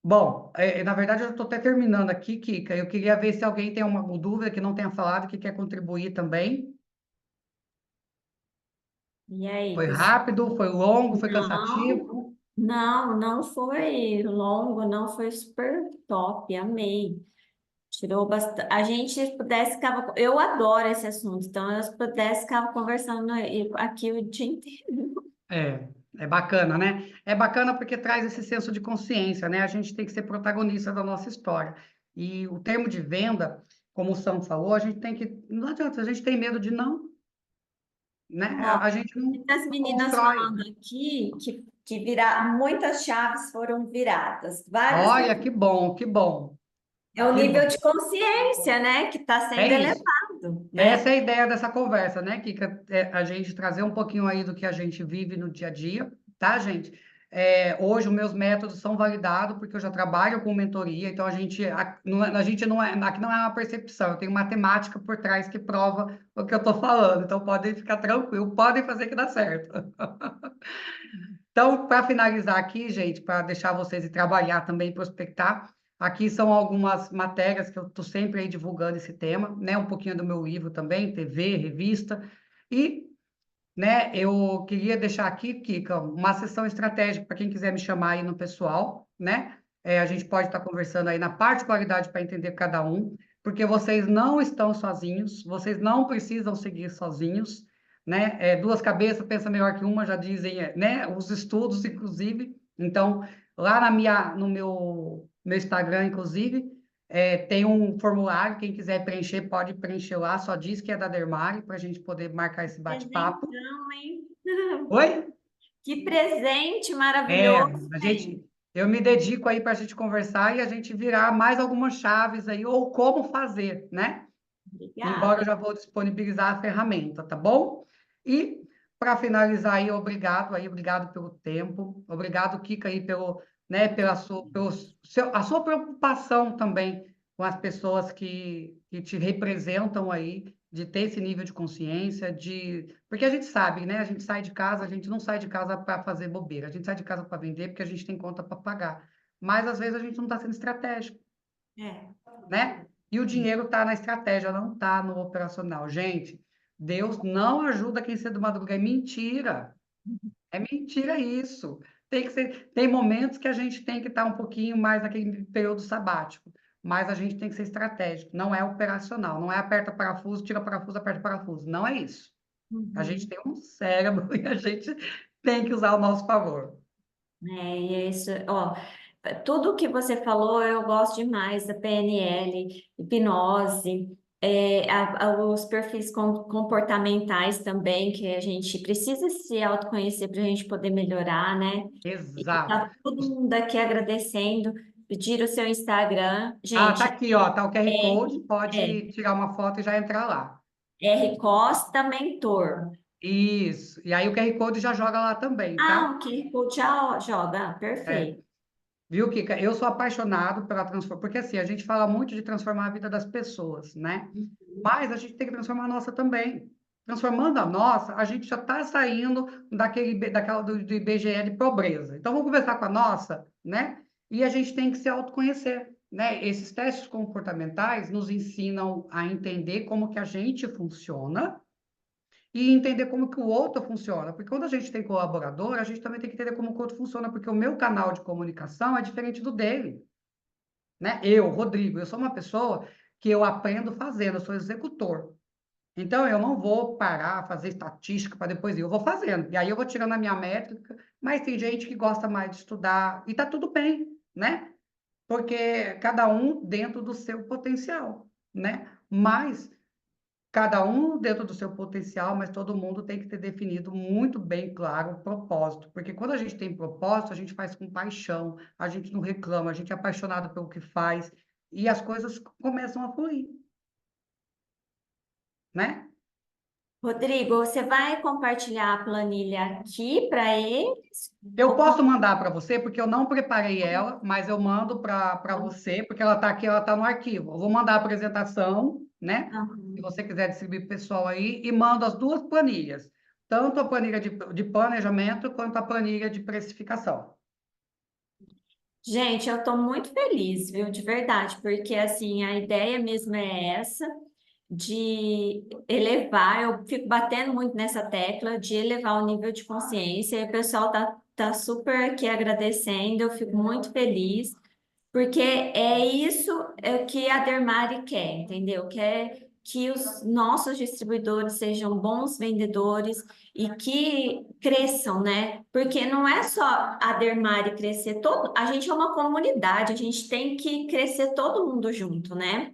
Bom, na verdade, eu estou até terminando aqui, Kika. Eu queria ver se alguém tem uma dúvida que não tenha falado, que quer contribuir também. E aí, Foi pessoal? rápido, foi longo, foi Não, cansativo? não foi longo, não foi super top, amei. Tirou bastante. A gente pudesse ficava. Eu adoro esse assunto, então eu pudesse ficar conversando aqui o dia inteiro. É bacana, né? É bacana porque traz esse senso de consciência, né? A gente tem que ser protagonista da nossa história. E o termo de venda, como o Sam falou, a gente tem que. Não adianta, a gente tem medo de não, né? Ó, A gente não as meninas constrói. falando aqui muitas chaves foram viradas, várias Olha, pessoas. que bom, que bom, É o que nível bom. de consciência, né, que está É sendo isso. elevado, Essa né? é a ideia dessa conversa, né, Kika? É a gente trazer um pouquinho aí do que a gente vive no dia a dia, tá, gente? Hoje os meus métodos são validados porque eu já trabalho com mentoria, então a gente não é, aqui não é uma percepção, eu tenho matemática por trás que prova o que eu estou falando, então podem ficar tranquilos, podem fazer que dá certo. Então, para finalizar aqui, gente, para deixar vocês ir trabalhar também, prospectar, aqui são algumas matérias que eu estou sempre aí divulgando esse tema, né? Um pouquinho do meu livro também, TV, revista, e, né, eu queria deixar aqui, Kika, uma sessão estratégica para quem quiser me chamar aí no pessoal, né? A gente pode estar conversando aí na particularidade para entender cada um, porque vocês não estão sozinhos, vocês não precisam seguir sozinhos, né? Duas cabeças pensam melhor que uma, já dizem, né? Os estudos, inclusive. Então, lá no meu Instagram, inclusive, tem um formulário, quem quiser preencher, pode preencher lá, só diz que é da Dermari, para a gente poder marcar esse bate-papo. Presentão, hein? Oi? Que presente É, maravilhoso, gente. eu me dedico aí para a gente conversar e a gente virar mais algumas chaves aí, ou como fazer, né? Embora eu Obrigada. já vou disponibilizar a ferramenta, tá bom? E para finalizar aí, obrigado pelo tempo, obrigado, Kika, aí né, a sua preocupação também com as pessoas que te representam aí, de ter esse nível de consciência, porque a gente sabe, né? A gente sai de casa, a gente não sai de casa para fazer bobeira, a gente sai de casa para vender porque a gente tem conta para pagar. Mas às vezes a gente não está sendo estratégico, É. né? E o dinheiro está na estratégia, não está no operacional. Gente, Deus não ajuda quem cedo madruga. É mentira. É mentira isso. Tem momentos que a gente tem que estar um pouquinho mais naquele período sabático, mas a gente tem que ser estratégico. Não é operacional. Não é aperta parafuso, tira parafuso, aperta parafuso. Não é isso. A gente Uhum. tem um cérebro e a gente tem que usar ao nosso favor. E é isso, ó, tudo que você falou eu gosto demais da PNL, hipnose, os perfis comportamentais também, que a gente precisa se autoconhecer para a gente poder melhorar, né? E Exato. tá todo mundo aqui agradecendo, pedir o seu Instagram, Ah, tá gente, aqui, ó, tá o QR Code, é pode tirar uma foto e já entrar lá. R Costa Mentor. Isso. E aí o QR Code já joga lá também, tá? Ah, ok, já joga, É. perfeito. Viu, Kika? Eu sou apaixonado pela transformação, porque assim, a gente fala muito de transformar a vida das pessoas, né? Mas a gente tem que transformar a nossa também. Transformando a nossa, a gente já está saindo do IBGE de pobreza. Então, vamos conversar com a nossa, né? E a gente tem que se autoconhecer, né? Esses testes comportamentais nos ensinam a entender como que a gente funciona e entender como que o outro funciona. Porque quando a gente tem colaborador, a gente também tem que entender como que o outro funciona, porque o meu canal de comunicação é diferente do dele, né? Rodrigo, eu sou uma pessoa que eu aprendo fazendo, eu sou executor. Então, eu não vou parar, fazer estatística para depois ir, eu vou fazendo. E aí eu vou tirando a minha métrica, mas tem gente que gosta mais de estudar, e tá tudo bem, né? Porque cada um dentro do seu potencial, né? Mas cada um dentro do seu potencial, mas todo mundo tem que ter definido muito bem claro o propósito. Porque quando a gente tem propósito, a gente faz com paixão, a gente não reclama, a gente é apaixonado pelo que faz, e as coisas começam a fluir, né? Rodrigo, você vai compartilhar a planilha aqui para eles? Eu posso mandar para você, porque eu não preparei ela, mas eu mando para você, porque ela está aqui, ela está no arquivo. Eu vou mandar a apresentação, né? Se Aham. você quiser distribuir para o pessoal aí, e mando as duas planilhas, tanto a planilha de planejamento quanto a planilha de precificação. Gente, eu estou muito feliz, viu, de verdade, porque assim, a ideia mesmo é essa, de elevar, eu fico batendo muito nessa tecla, de elevar o nível de consciência, e o pessoal tá super aqui agradecendo, eu fico muito feliz. Porque é isso o que a Dermari quer, entendeu? Quer que os nossos distribuidores sejam bons vendedores e que cresçam, né? Porque não é só a Dermari crescer, a gente é uma comunidade, a gente tem que crescer todo mundo junto, né?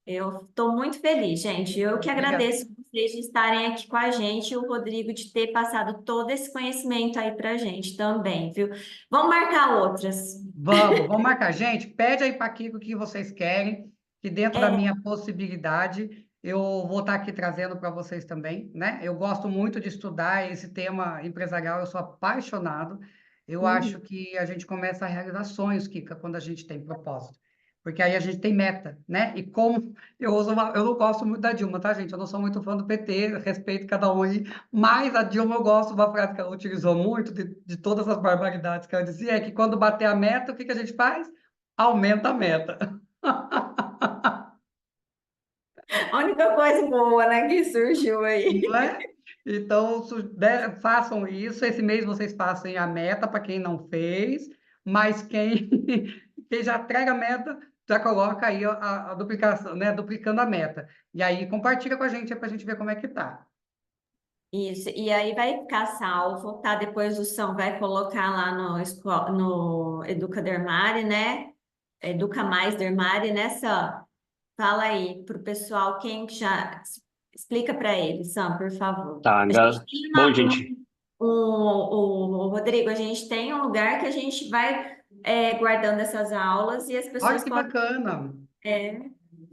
Eu estou muito feliz, gente. Eu que Obrigado. agradeço vocês de estarem aqui com a gente e o Rodrigo de ter passado todo esse conhecimento aí para a gente também, viu? Vamos marcar outras. Vamos marcar. Gente, pede aí para Kiko o que vocês querem, que dentro da É. minha possibilidade, eu vou estar aqui trazendo para vocês também, né? Eu gosto muito de estudar esse tema empresarial, eu sou apaixonado. eu acho que a gente começa a realizar sonhos, Kika, quando a gente tem propósito. Porque aí a gente tem meta, né? E como eu não gosto muito da Dilma, tá, gente? Eu não sou muito fã do PT, respeito cada um aí, mas a Dilma eu gosto, uma frase que ela utilizou muito, de todas as barbaridades que ela dizia, é que quando bater a meta, o que que a gente faz? Aumenta a meta. A única coisa boa, né, que surgiu aí. Não é? Então, façam isso. Esse mês vocês passem a meta para quem não fez, mas quem já entrega a meta, já coloca aí a duplicação, né? Duplicando a meta. E aí compartilha com a gente para a gente ver como é que tá. Isso, e aí vai ficar salvo, tá? Depois o São vai colocar lá no Educa Dermari, né? Educa Mais Dermari, né, Sam? Fala aí pro pessoal quem que já explica para ele, Sam, por favor. Tá, A gente tem bom, gente. o Rodrigo, a gente tem um lugar que a gente vai guardando essas aulas e as Olha pessoas que podem. bacana.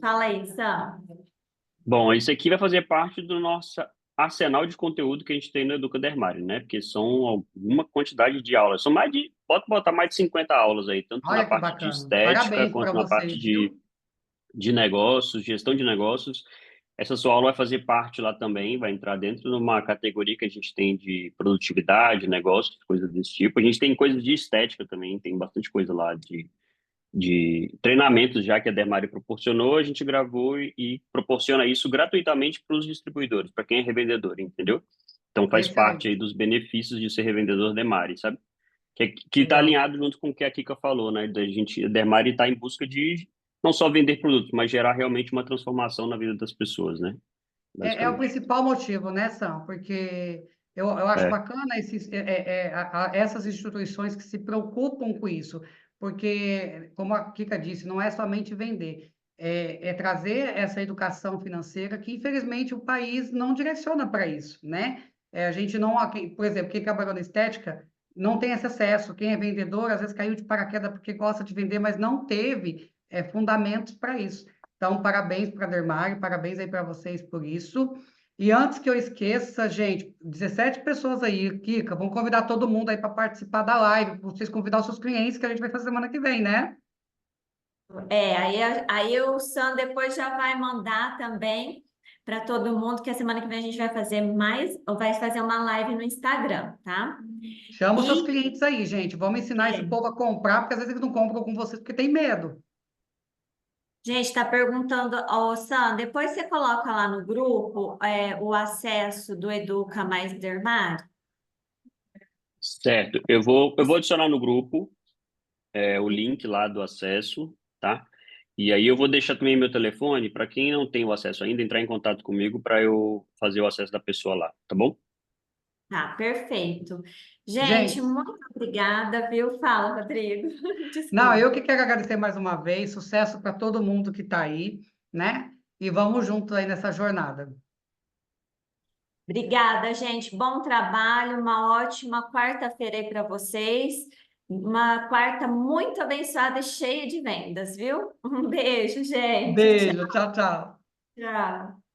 Fala aí, Sam. Bom, isso aqui vai fazer parte do nosso arsenal de conteúdo que a gente tem no Educa Dermário, né? Porque são alguma quantidade de aulas. São pode botar mais de 50 aulas aí, tanto na Olha que parte de bacana. estética Parabéns para quanto na parte vocês, viu? de negócios, gestão de negócios. Essa sua aula vai fazer parte lá também, vai entrar dentro de uma categoria que a gente tem de produtividade, negócios, coisas desse tipo. A gente tem coisas de estética também, tem bastante coisa lá de treinamentos já que a Dermari proporcionou, a gente gravou e proporciona isso gratuitamente para os distribuidores, para quem é revendedor, entendeu? Então faz parte aí Excelente. dos benefícios de ser revendedor Dermari, sabe? Que está Legal. alinhado junto com o que a Kika falou, né? A Dermari está em busca de não só vender produtos, mas gerar realmente uma transformação na vida das pessoas, né? É o Basicamente. principal motivo, né, Sam? Porque eu acho É, bacana essas instituições que se preocupam com isso, porque, como a Kika disse, não é somente vender, é trazer essa educação financeira que, infelizmente, o país não direciona para isso, né? A gente não, por exemplo, quem trabalhou na estética não tem esse acesso. Quem é vendedor, às vezes caiu de paraquedas porque gosta de vender, mas não teve, fundamentos para isso. Então, parabéns para a Dermari, parabéns aí para vocês por isso. E antes que eu esqueça, gente, 17 pessoas aí, Kika, vamos convidar todo mundo aí para participar da live, para vocês convidar os seus clientes que a gente vai fazer semana que vem, né? Aí o Sam depois já vai mandar também para todo mundo que a semana que vem a gente vai fazer vai fazer uma live no Instagram, tá? Chama os seus E, clientes aí, gente. Vamos ensinar esse é, povo a comprar, porque às vezes eles não compram com vocês porque tem medo. gente, está perguntando, ô Sam, depois você coloca lá no grupo o acesso do Educa Mais Dermar. certo. Eu vou adicionar no grupo o link lá do acesso, tá? E aí eu vou deixar também meu telefone para quem não tem o acesso ainda entrar em contato comigo para eu fazer o acesso da pessoa lá, tá bom? Tá, perfeito. Gente, Gente, muito obrigada, viu? Fala, Rodrigo. não, Desculpa. eu que quero agradecer mais uma vez, sucesso para todo mundo que está aí, né? E vamos juntos aí nessa jornada. Obrigada, gente. Bom trabalho, uma ótima quarta-feira aí para vocês. Uma quarta muito abençoada e cheia de vendas, viu? Um beijo, gente. Tchau, Beijo, tchau, tchau. tchau.